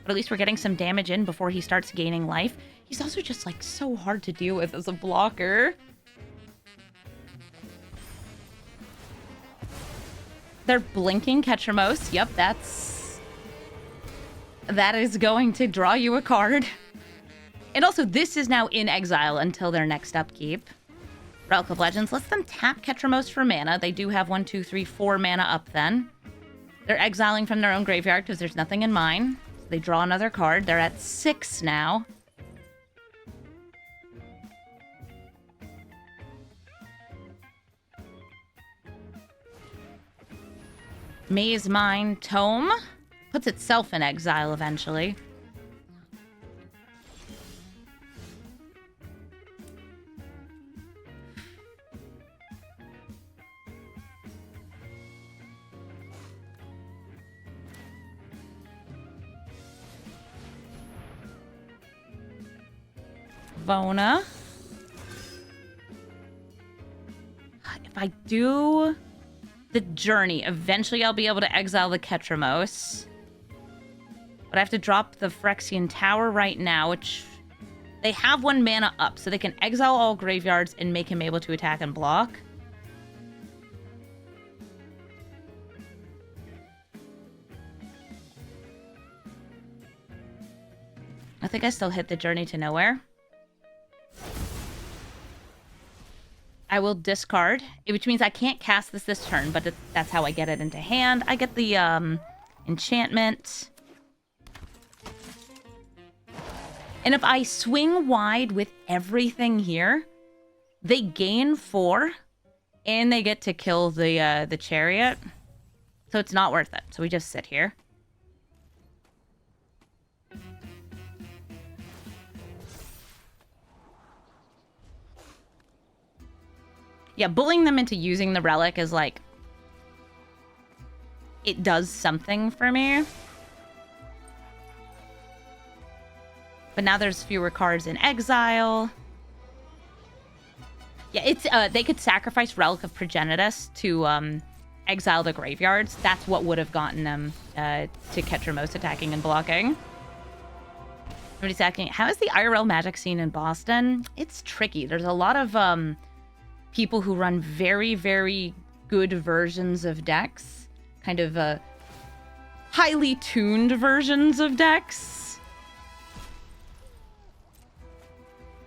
But at least we're getting some damage in before he starts gaining life. He's also just, like, so hard to deal with as a blocker. They're blinking Ketramose. Yep, that is going to draw you a card. And also, this is now in exile until their next upkeep. Relic of Legends lets them tap Ketramose for mana. They do have 1, 2, 3, 4 mana up then. They're exiling from their own graveyard because there's nothing in mine. So they draw another card. They're at 6 now. Maze Mine Tome puts itself in exile eventually. Vona. If I do the journey, eventually I'll be able to exile the Ketramose. But I have to drop the Phyrexian Tower right now, which they have 1 mana up, so they can exile all graveyards and make him able to attack and block. I think I still hit the Journey to Nowhere. I will discard, which means I can't cast this turn, but that's how I get it into hand. I get the enchantment. And if I swing wide with everything here, they gain 4 and they get to kill the chariot. So it's not worth it. So we just sit here. Yeah, bullying them into using the relic is like... It does something for me. But now there's fewer cards in exile. Yeah, it's they could sacrifice Relic of Progenitus to exile the graveyards. That's what would have gotten them to Ketramose attacking and blocking. Somebody's asking, how is the IRL Magic scene in Boston? It's tricky. There's a lot of people who run very, very good versions of decks. Kind of highly tuned versions of decks.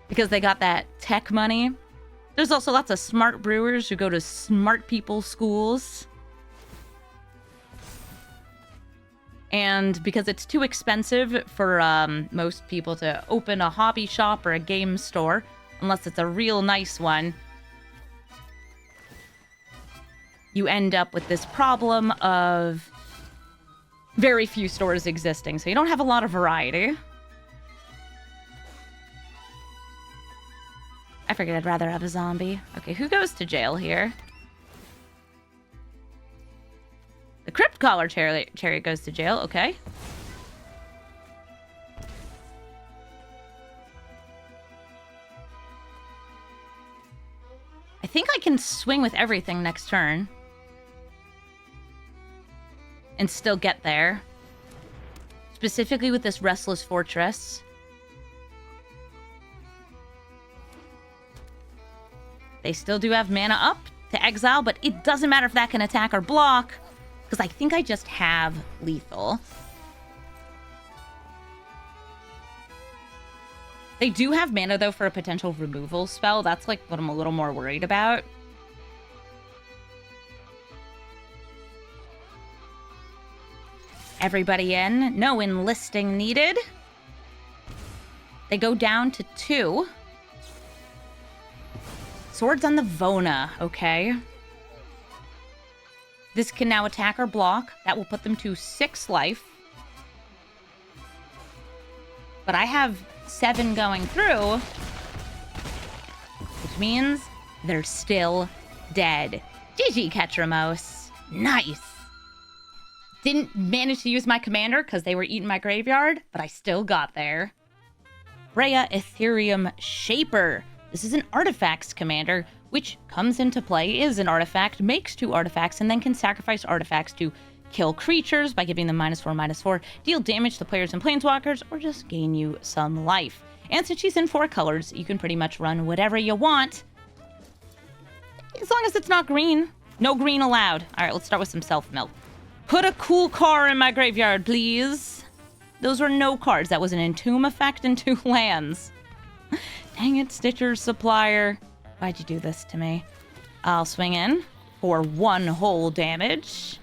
Because they got that tech money. There's also lots of smart brewers who go to smart people schools. And because it's too expensive for most people to open a hobby shop or a game store, unless it's a real nice one, you end up with this problem of very few stores existing. So you don't have a lot of variety. I figured I'd rather have a zombie. Okay, who goes to jail here? The Crypt Collar Chariot goes to jail. Okay. I think I can swing with everything next turn. And still get there. Specifically with this Restless Fortress. They still do have mana up to exile, but it doesn't matter if that can attack or block, because I think I just have lethal. They do have mana, though, for a potential removal spell. That's, like, what I'm a little more worried about. Everybody in. No enlisting needed. They go down to 2. Swords on the Vona, okay. This can now attack or block. That will put them to 6 life. But I have 7 going through, which means they're still dead. GG, Ketramose. Nice. Didn't manage to use my commander because they were eating my graveyard, but I still got there. Breya Etherium Shaper. This is an artifacts commander, which comes into play, is an artifact, makes 2 artifacts, and then can sacrifice artifacts to kill creatures by giving them -4/-4, deal damage to players and planeswalkers, or just gain you some life. And since she's in 4 colors, you can pretty much run whatever you want. As long as it's not green. No green allowed. All right, let's start with some self-milk. Put a cool car in my graveyard, please. Those were no cards. That was an Entomb effect and 2 lands. Dang it, Stitcher's Supplier. Why'd you do this to me? I'll swing in for 1 whole damage.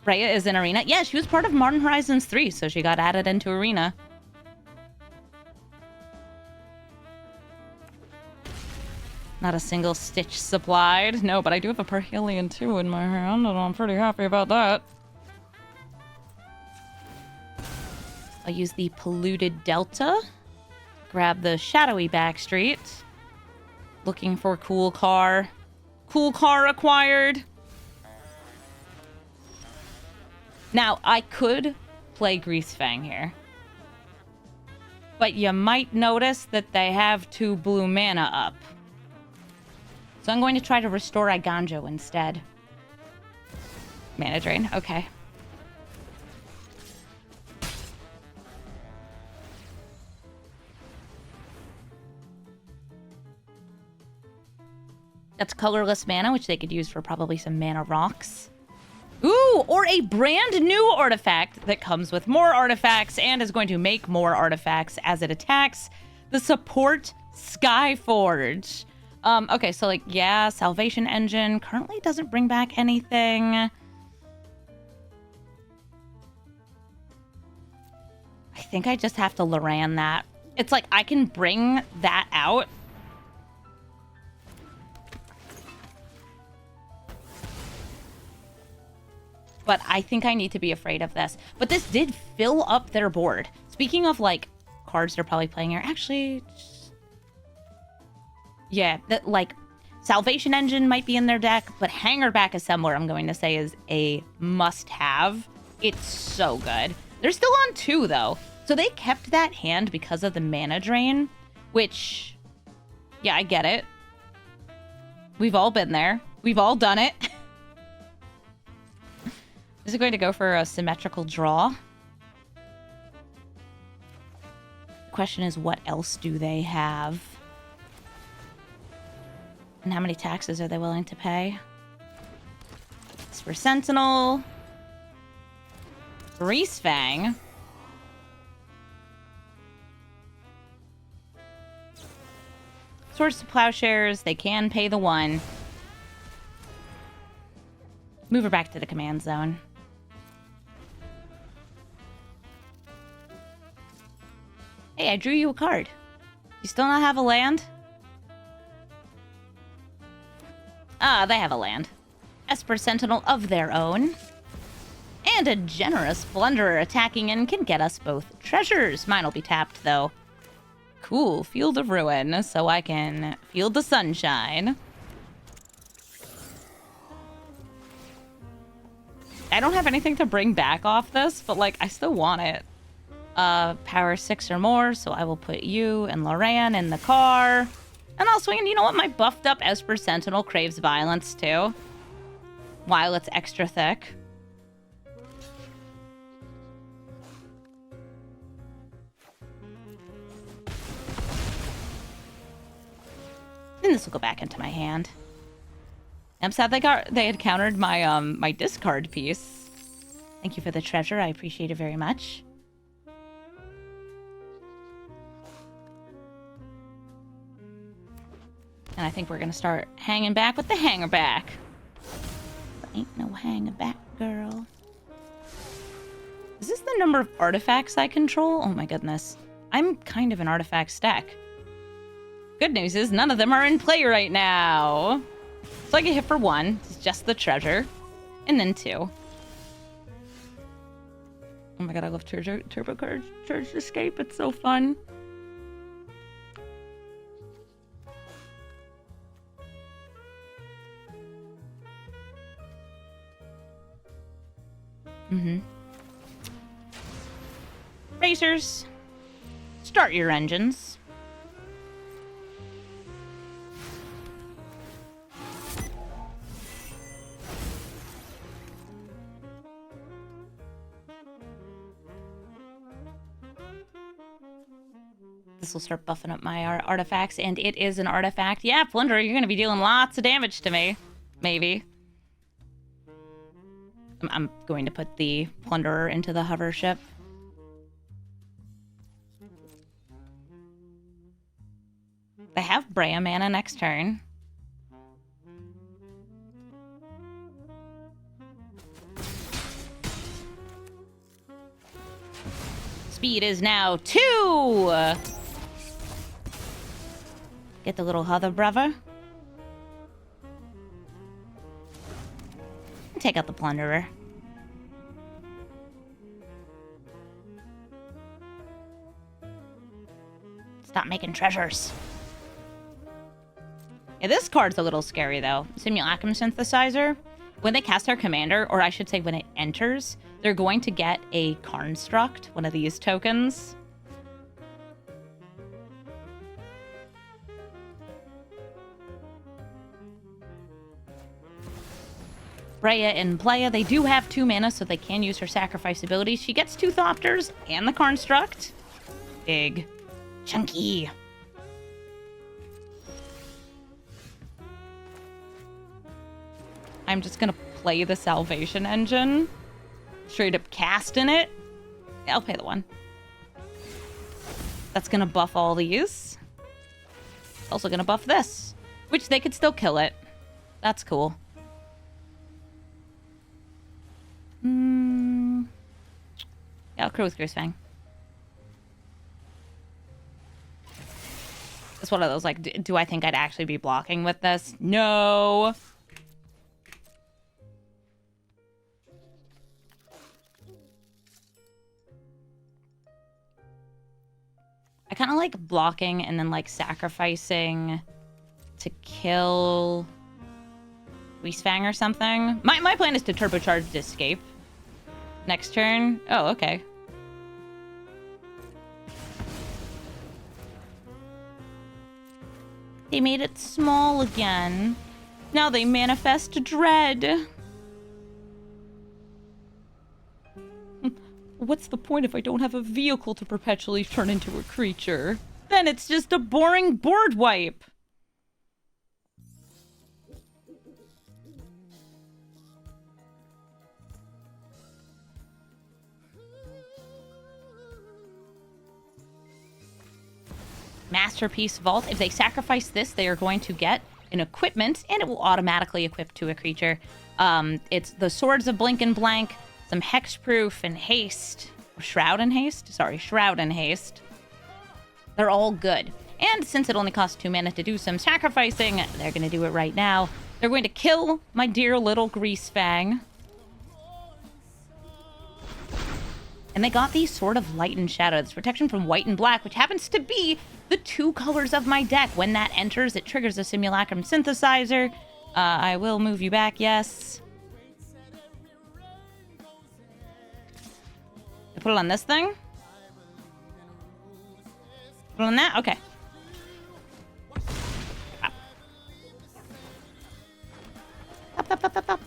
Breya is in Arena. Yeah, she was part of Modern Horizons 3, so she got added into Arena. Not a single Stitch supplied. No, but I do have a Parhelion 2 in my hand, and I'm pretty happy about that. I'll use the Polluted Delta. Grab the Shadowy Backstreet. Looking for cool car. Cool car acquired. Now, I could play Greasefang here. But you might notice that they have 2 blue mana up. So I'm going to try to restore Iganjo instead. Mana drain, okay. That's colorless mana, which they could use for probably some mana rocks. Ooh, or a brand new artifact that comes with more artifacts and is going to make more artifacts as it attacks. The support Skyforge. Okay, so like, yeah, Salvation Engine currently doesn't bring back anything. I think I just have to Loran that. It's like I can bring that out but I think I need to be afraid of this. But this did fill up their board. Speaking of, like, cards they're probably playing here. Actually, yeah, that, like, Salvation Engine might be in their deck, but Hangerback Assembler, I'm going to say, is a must-have. It's so good. They're still on 2, though. So they kept that hand because of the mana drain, which, yeah, I get it. We've all been there. We've all done it. Is it going to go for a symmetrical draw? The question is, what else do they have? And how many taxes are they willing to pay? It's for Sentinel. Greasefang. Swords to Plowshares. They can pay the 1. Move her back to the command zone. Hey, I drew you a card. You still not have a land? Ah, they have a land. Esper Sentinel of their own. And a generous Plunderer attacking in can get us both treasures. Mine will be tapped, though. Cool, Field of Ruin, so I can Field the Sunshine. I don't have anything to bring back off this, but, like, I still want it. Power 6 or more, so I will put you and Loran in the car. And I'll swing, and you know what? My buffed up Esper Sentinel craves violence, too. While it's extra thick. And this will go back into my hand. I'm sad they had countered my my discard piece. Thank you for the treasure. I appreciate it very much. And I think we're gonna start hanging back with the hanger back. There ain't no hanger back, girl. Is this the number of artifacts I control? Oh my goodness. I'm kind of an artifact stack. Good news is none of them are in play right now. So I get hit for 1. It's just the treasure. And then 2. Oh my god, I love turbo cards. Charge Escape, it's so fun. Racers, start your engines. This will start buffing up my artifacts, and it is an artifact. Yeah, Plunderer, you're going to be dealing lots of damage to me. Maybe. I'm going to put the Plunderer into the hover ship. They have Breya mana next turn. Speed is now 2! Get the little hover brother. Take out the Plunderer. Stop making treasures. Yeah, this card's a little scary, though. Simulacrum Synthesizer. When they cast our commander, or I should say when it enters, they're going to get a Construct, one of these tokens. Breya and Breya, they do have 2 mana, so they can use her sacrifice ability. She gets 2 Thopters and the Construct. Big. Chunky. I'm just gonna play the Salvation Engine. Straight up cast in it. Yeah, I'll pay the 1. That's gonna buff all these. Also gonna buff this. Which they could still kill it. That's cool. Yeah, I'll crew with Greasefang. It's one of those, like, do I think I'd actually be blocking with this? No! I kind of like blocking and then like sacrificing to kill Greasefang or something. My plan is to turbocharge the escape next turn. Oh, okay. They made it small again. Now they manifest dread. What's the point if I don't have a vehicle to perpetually turn into a creature? Then it's just a boring board wipe. Masterpiece Vault. If they sacrifice this, they are going to get an equipment, and it will automatically equip to a creature. It's the Swords of Blink and Blank, some Hexproof and Haste. Shroud and Haste? Sorry, Shroud and Haste. They're all good. And since it only costs 2 mana to do some sacrificing, they're going to do it right now. They're going to kill my dear little Greasefang. And they got these Sword of Light and Shadow. This protection from white and black, which happens to be the 2 colors of my deck. When that enters, it triggers a Simulacrum Synthesizer. I will move you back, yes. I put it on this thing? Put it on that? Okay. Up. At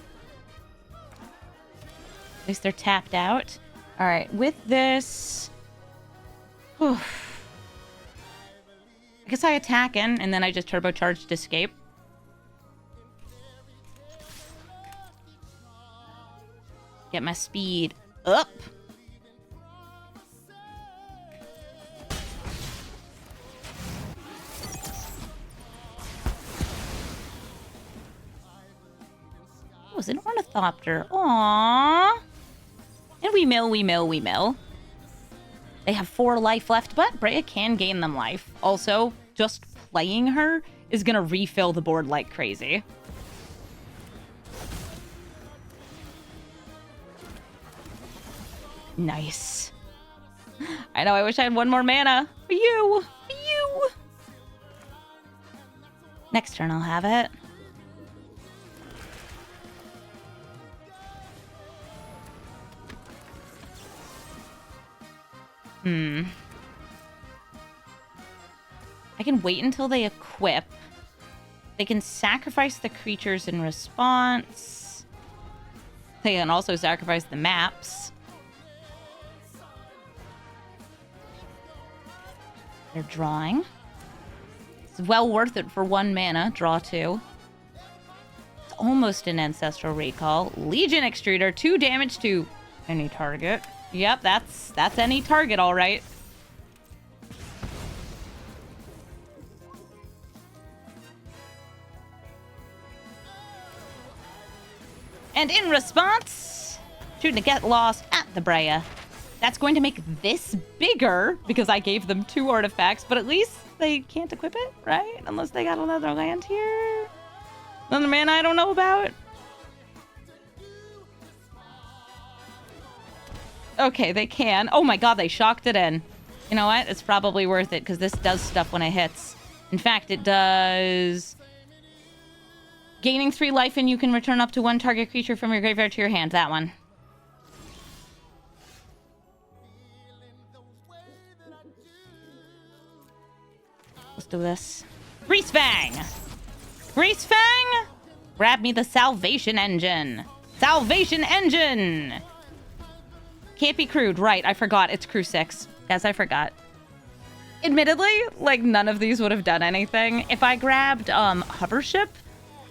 least they're tapped out. All right, with this... I guess I attack in, and then I just turbocharged escape. Get my speed up. Oh, it's an Ornithopter. Aww. And we mill. They have 4 life left, but Breya can gain them life. Also, just playing her is gonna refill the board like crazy. Nice. I know, I wish I had 1 more mana. For you! Next turn I'll have it. I can wait until they equip. They can sacrifice the creatures in response. They can also sacrifice the maps. They're drawing. It's well worth it for 1 mana. Draw 2. It's almost an Ancestral Recall. Legion Extruder. 2 damage to any target. Yep, that's any target, all right. And in response, shooting to get lost at the Breya. That's going to make this bigger because I gave them 2 artifacts, but at least they can't equip it, right? Unless they got another land here. Another mana I don't know about. Okay, they can. Oh my god, they shocked it in. You know what? It's probably worth it because this does stuff when it hits. In fact, it does... Gaining 3 life and you can return up to 1 target creature from your graveyard to your hand. That one. Let's do this. Greasefang! Greasefang! Grab me the Salvation Engine. Salvation Engine! Can't be crewed. Right, I forgot. It's crew 6. Yes, I forgot. Admittedly, like, none of these would have done anything. If I grabbed Hovership,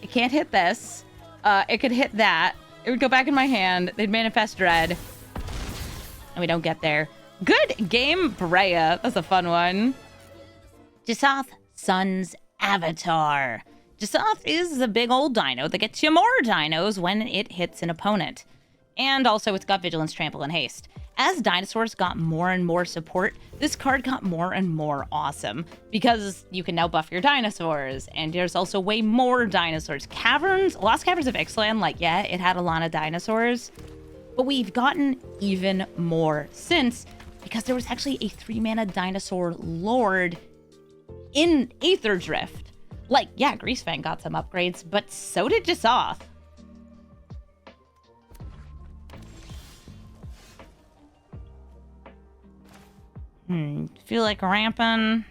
it can't hit this. It could hit that. It would go back in my hand. They'd manifest dread. And we don't get there. Good game, Breya. That's a fun one. Gishath, Sun's Avatar. Gishath is the big old dino that gets you more dinos when it hits an opponent. And also it's got Vigilance, Trample, and Haste. As dinosaurs got more and more support, this card got more and more awesome because you can now buff your dinosaurs, and there's also way more dinosaurs. Caverns, Lost Caverns of Ixalan, like, yeah, it had a lot of dinosaurs, but we've gotten even more since because there was actually a 3-mana dinosaur lord in Aether Drift. Like, yeah, Greasefang got some upgrades, but so did Gishath. Feel like ramping.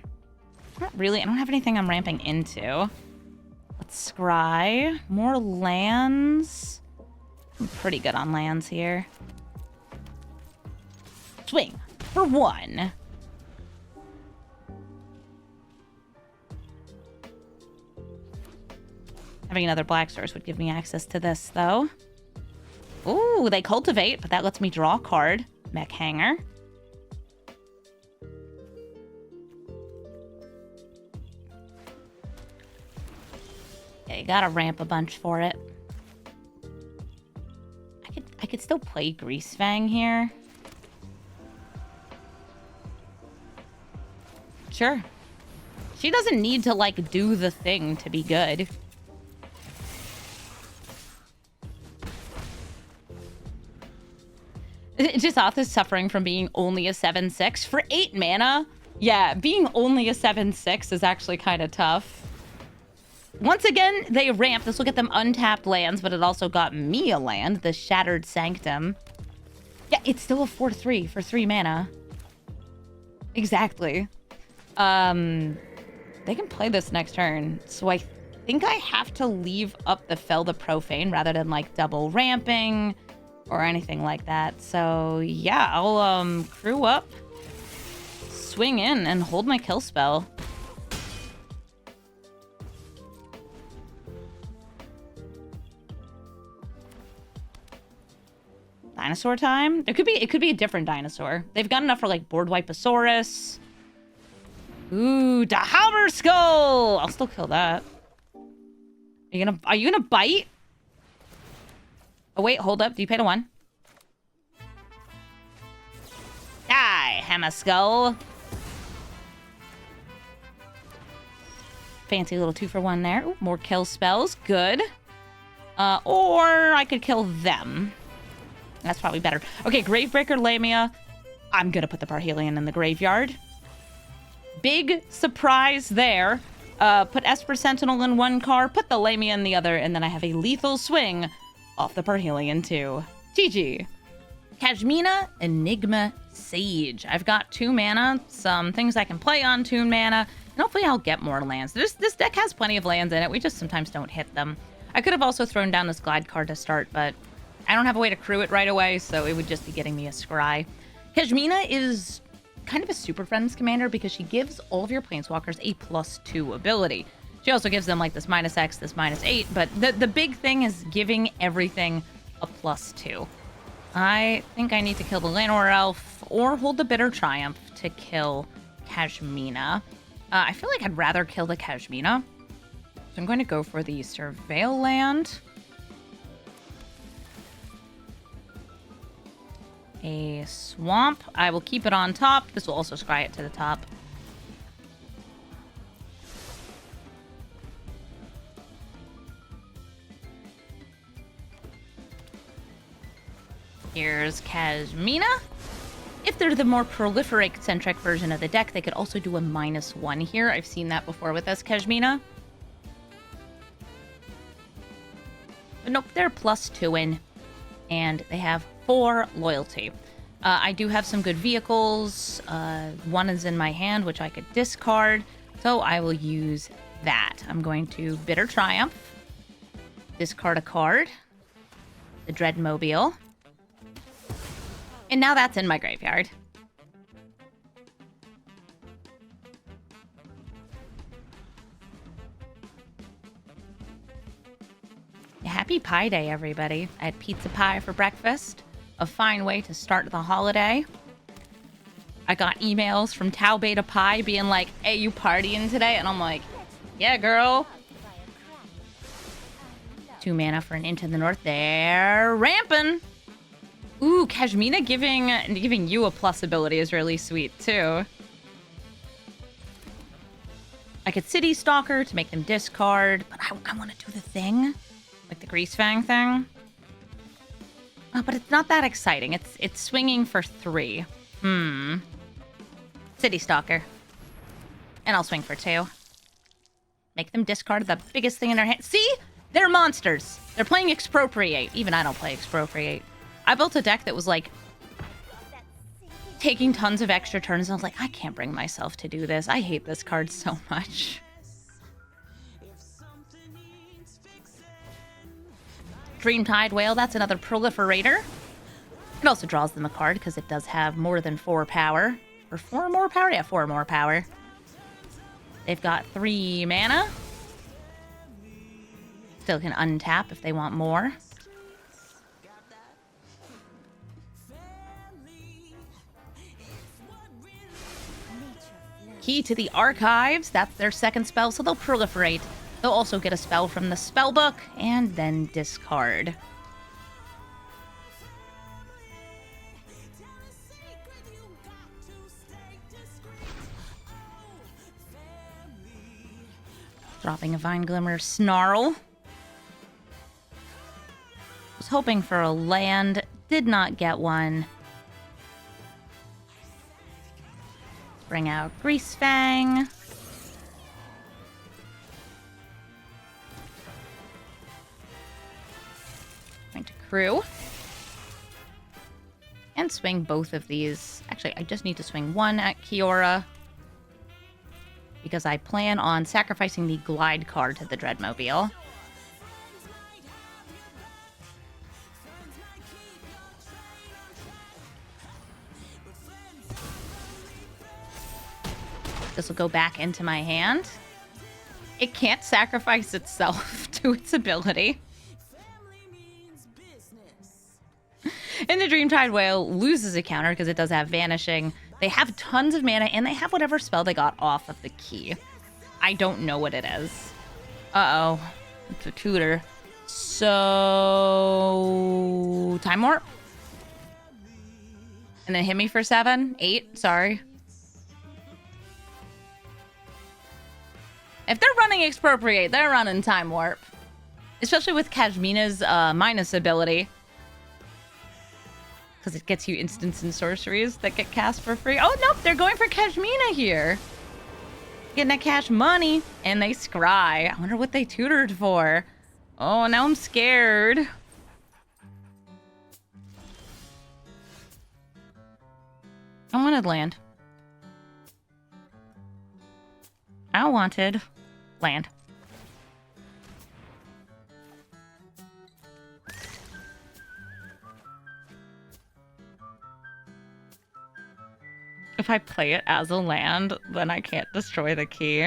Not really. I don't have anything I'm ramping into. Let's scry. More lands. I'm pretty good on lands here. Swing for 1. Having another black source would give me access to this, though. Ooh, they cultivate, but that lets me draw a card. Mech Hanger. Yeah, you gotta ramp a bunch for it. I could still play Greasefang here. Sure. She doesn't need to, like, do the thing to be good. Gishath is suffering from being only a 7/6 for 8 mana. Yeah, being only a 7/6 is actually kind of tough. Once again, they ramp. This will get them untapped lands, but it also got me a land, the Shattered Sanctum. Yeah, it's still a 4/3 for 3 mana. Exactly. They can play this next turn, so I think I have to leave up the Fell the Profane rather than, like, double ramping or anything like that. So, yeah, I'll, crew up, swing in, and hold my kill spell. Dinosaur time? It could be a different dinosaur. They've got enough for, like, Board Wipeosaurus. Ooh, Dahammer Skull! I'll still kill that. Are you gonna bite? Oh, wait, hold up. Do you pay to 1? Die, Hammer Skull. Fancy little 2-for-1 there. Ooh, more kill spells. Good. Or I could kill them. That's probably better. Okay, Gravebreaker Lamia. I'm gonna put the Parhelion in the graveyard. Big surprise there. Put Esper Sentinel in one car, put the Lamia in the other, and then I have a lethal swing off the Parhelion too. GG. Kasmina, Enigma, Sage. I've got 2 mana, some things I can play on 2 mana, and hopefully I'll get more lands. This deck has plenty of lands in it, we just sometimes don't hit them. I could have also thrown down this Glide card to start, but I don't have a way to crew it right away, so it would just be getting me a scry. Kasmina is kind of a Super Friends commander because she gives all of your planeswalkers a +2 ability. She also gives them, like, this -X, this -8, but the big thing is giving everything a +2. I think I need to kill the Llanowar Elf or hold the Bitter Triumph to kill Kasmina. I feel like I'd rather kill the Kasmina, so I'm going to go for the Surveil land. A swamp. I will keep it on top. This will also scry it to the top. Here's Kasmina. If they're the more proliferate-centric version of the deck, they could also do a -1 here. I've seen that before with this Kasmina. But nope, they're +2 in. And they have 4 loyalty. I do have some good vehicles. 1 is in my hand, which I could discard. So I will use that. I'm going to Bitter Triumph. Discard a card. The Dreadmobile. And now that's in my graveyard. Happy Pie Day, everybody. I had pizza pie for breakfast. A fine way to start the holiday. I got emails from Tau Beta Pie being like, hey, you partying today? And I'm like, yeah, girl. 2 mana for an Into the North. They're ramping. Ooh, Kasmina giving you a plus ability is really sweet, too. I could City Stalker to make them discard, but I want to do the thing. Like the Greasefang thing. Oh, but it's not that exciting. It's swinging for 3. City Stalker. And I'll swing for 2. Make them discard the biggest thing in their hand. See? They're monsters. They're playing Expropriate. Even I don't play Expropriate. I built a deck that was like taking tons of extra turns, and I was like, I can't bring myself to do this. I hate this card so much. Dreamtide Whale, that's another proliferator. It also draws them a card because it does have more than 4 power. Or 4 more power? Yeah, 4 more power. They've got 3 mana. Still can untap if they want more. Key to the Archives. That's their second spell, so they'll proliferate. They'll also get a spell from the spellbook and then discard. Dropping a Vine Glimmer Snarl. Was hoping for a land, did not get one. Bring out Greasefang. Going to crew. And swing both of these. Actually, I just need to swing one at Kiora, because I plan on sacrificing the Glide card to the Dreadmobile. This will go back into my hand. It can't sacrifice itself to its ability. And the Dreamtide Whale loses a counter because it does have Vanishing. They have tons of mana, and they have whatever spell they got off of the key. I don't know what it is. Uh-oh. It's a tutor. So... Time Warp? And then hit me for 7? 8? Sorry. If they're running Expropriate, they're running Time Warp. Especially with Kasmina's minus ability. Because it gets you instants and sorceries that get cast for free. Oh, nope, they're going for Kasmina here. Getting that cash money. And they scry. I wonder what they tutored for. Oh, now I'm scared. I wanted land. I wanted land. If I play it as a land, then I can't destroy the key.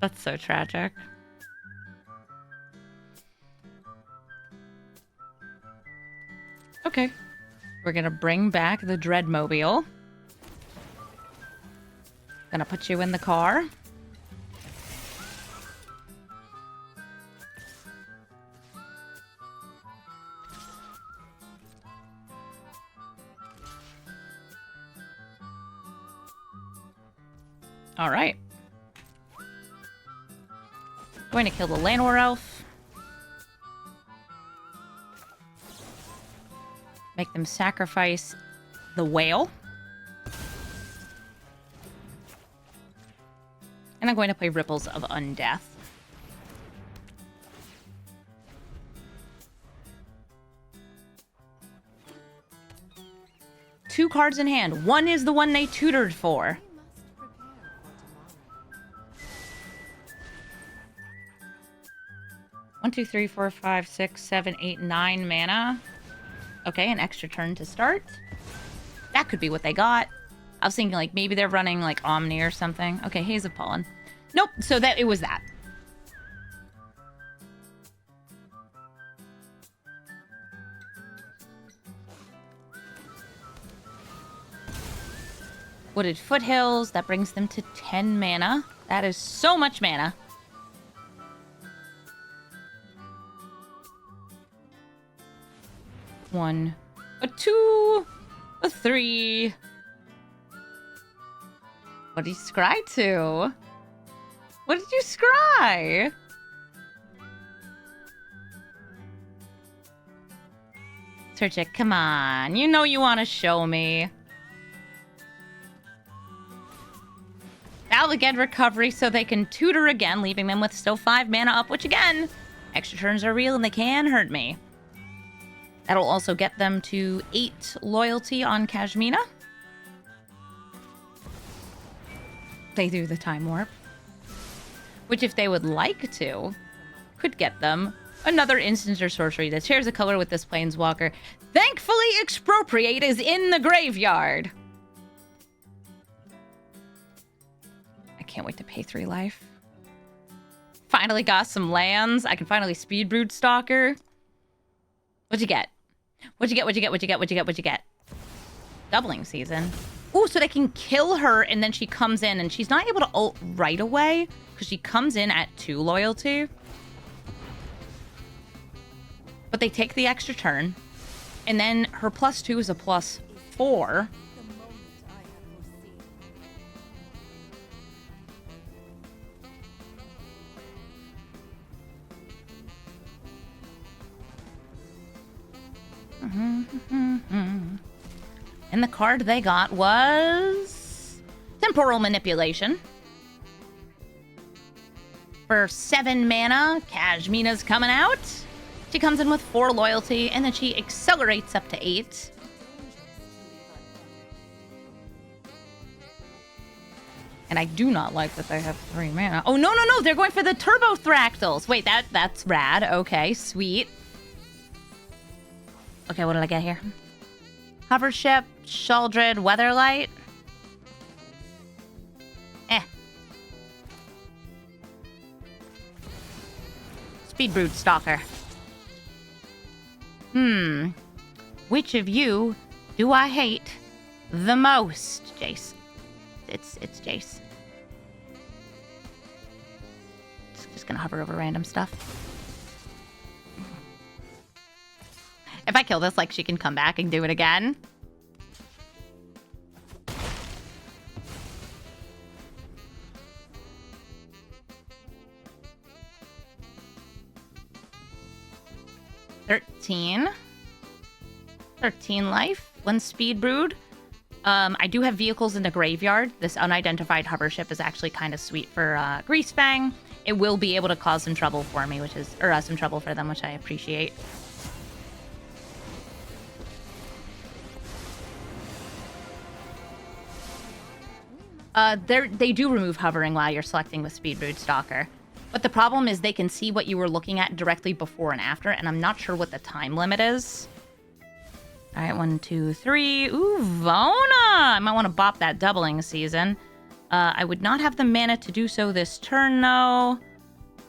That's so tragic. Okay. We're gonna bring back the Dreadmobile. Gonna put you in the car. All right. Going to kill the Llanowar Elf. Make them sacrifice the whale. And I'm going to play Ripples of Undeath. Two cards in hand. One is the one they tutored for. One, two, three, four, five, 6, 7, 8, 9 mana. Okay, an extra turn to start. That could be what they got. I was thinking like maybe they're running like Omni or something. Okay, Haze of Pollen. Nope, so that it was that. Wooded Foothills, that brings them to 10 mana. That is so much mana. One, a 2, a 3. What did you scry to? What did you scry? Turchik, come on. You know you want to show me. Valve again recovery so they can tutor again, leaving them with still 5 mana up, which again, extra turns are real and they can hurt me. That'll also get them to 8 loyalty on Kasmina. They do the time warp. Which, if they would like to, could get them another instant or sorcery that shares a color with this planeswalker. Thankfully, Expropriate is in the graveyard. I can't wait to pay 3 life. Finally got some lands. I can finally speed Brood Stalker. What'd you get? What'd you get? What'd you get? What'd you get? What'd you get? What'd you get? Doubling season. Ooh, so they can kill her and then she comes in and she's not able to ult right away because she comes in at 2 loyalty. But they take the extra turn and then her +2 is a +4. And the card they got was Temporal Manipulation. For 7 mana, Kasmina's coming out. She comes in with 4 loyalty, and then she accelerates up to 8. And I do not like that they have 3 mana. Oh, no, no, no! They're going for the Turbo Thractals! Wait, that's rad. Okay, sweet. Okay, what did I get here? Hover Ship, Shaldred, Weatherlight. Speed Brood Stalker. Which of you do I hate the most? Jace. It's Jace. Just gonna hover over random stuff. If I kill this, like, she can come back and do it again. $13 life. 1 speed brood. I do have vehicles in the graveyard. This unidentified hover ship is actually kind of sweet for Greasefang. It will be able to cause some trouble for me, or some trouble for them, which I appreciate. They do remove hovering while you're selecting with Speed Brood Stalker. But the problem is they can see what you were looking at directly before and after, and I'm not sure what the time limit is. All right, 1, 2, 3. Ooh, Vona! I might want to bop that doubling season. I would not have the mana to do so this turn, though.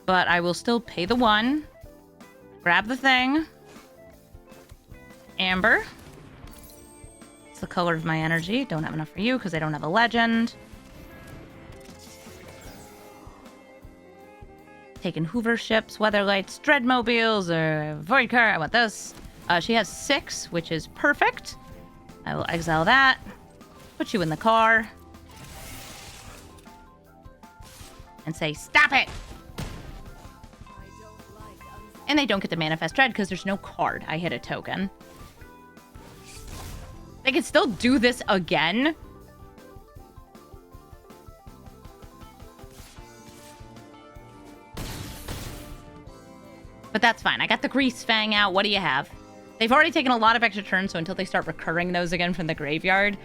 But I will still pay the 1. Grab the thing. Amber. It's the color of my energy. Don't have enough for you because I don't have a legend. Taking Hoover ships, Weatherlights, Dreadmobiles, or Voidcar. I want this. She has 6, which is perfect. I will exile that. Put you in the car. And say, stop it! And they don't get to Manifest Dread because there's no card. I hit a token. They can still do this again. But that's fine. I got the Greasefang out. What do you have? They've already taken a lot of extra turns, so until they start recurring those again from the graveyard,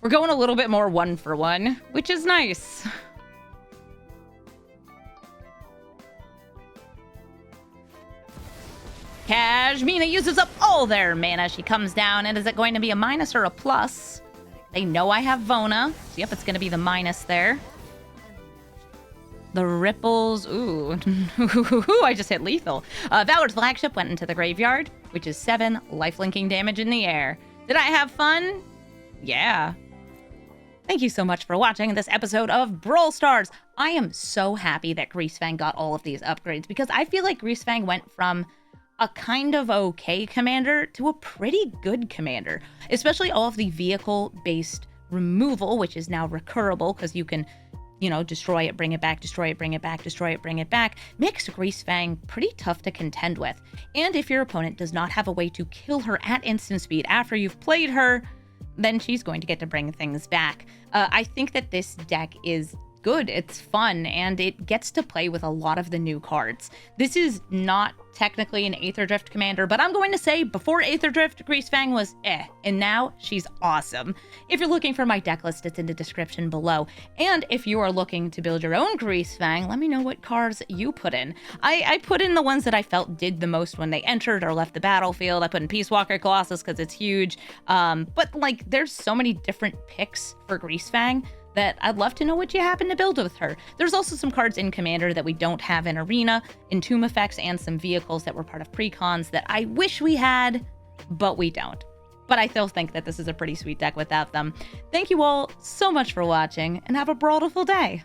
we're going a little bit more 1-for-1, which is nice. Kasmina uses up all their mana. She comes down, and is it going to be a minus or a plus? They know I have Vona, so yep, it's going to be the minus there. The ripples, ooh, I just hit lethal. Valor's flagship went into the graveyard, which is 7 lifelinking damage in the air. Did I have fun? Yeah. Thank you so much for watching this episode of Brawl Stars. I am so happy that Greasefang got all of these upgrades because I feel like Greasefang went from a kind of okay commander to a pretty good commander, especially all of the vehicle-based removal, which is now recurable because you can you know, destroy it, bring it back, destroy it, bring it back, destroy it, bring it back, makes Greasefang pretty tough to contend with. And if your opponent does not have a way to kill her at instant speed after you've played her, then she's going to get to bring things back. I think that this deck is good, it's fun, and it gets to play with a lot of the new cards. This is not technically an Aether Drift commander, but I'm going to say before Aether Drift, Greasefang was and now she's awesome. If you're looking for my deck list, it's in the description below. And if you are looking to build your own Greasefang, let me know what cards you put in. I put in the ones that I felt did the most when they entered or left the battlefield. I put in Peace Walker Colossus because it's huge. But like, there's so many different picks for Greasefang that I'd love to know what you happen to build with her. There's also some cards in Commander that we don't have in Arena, in Tomb Effects, and some vehicles that were part of precons that I wish we had, but we don't. But I still think that this is a pretty sweet deck without them. Thank you all so much for watching, and have a brawlful day.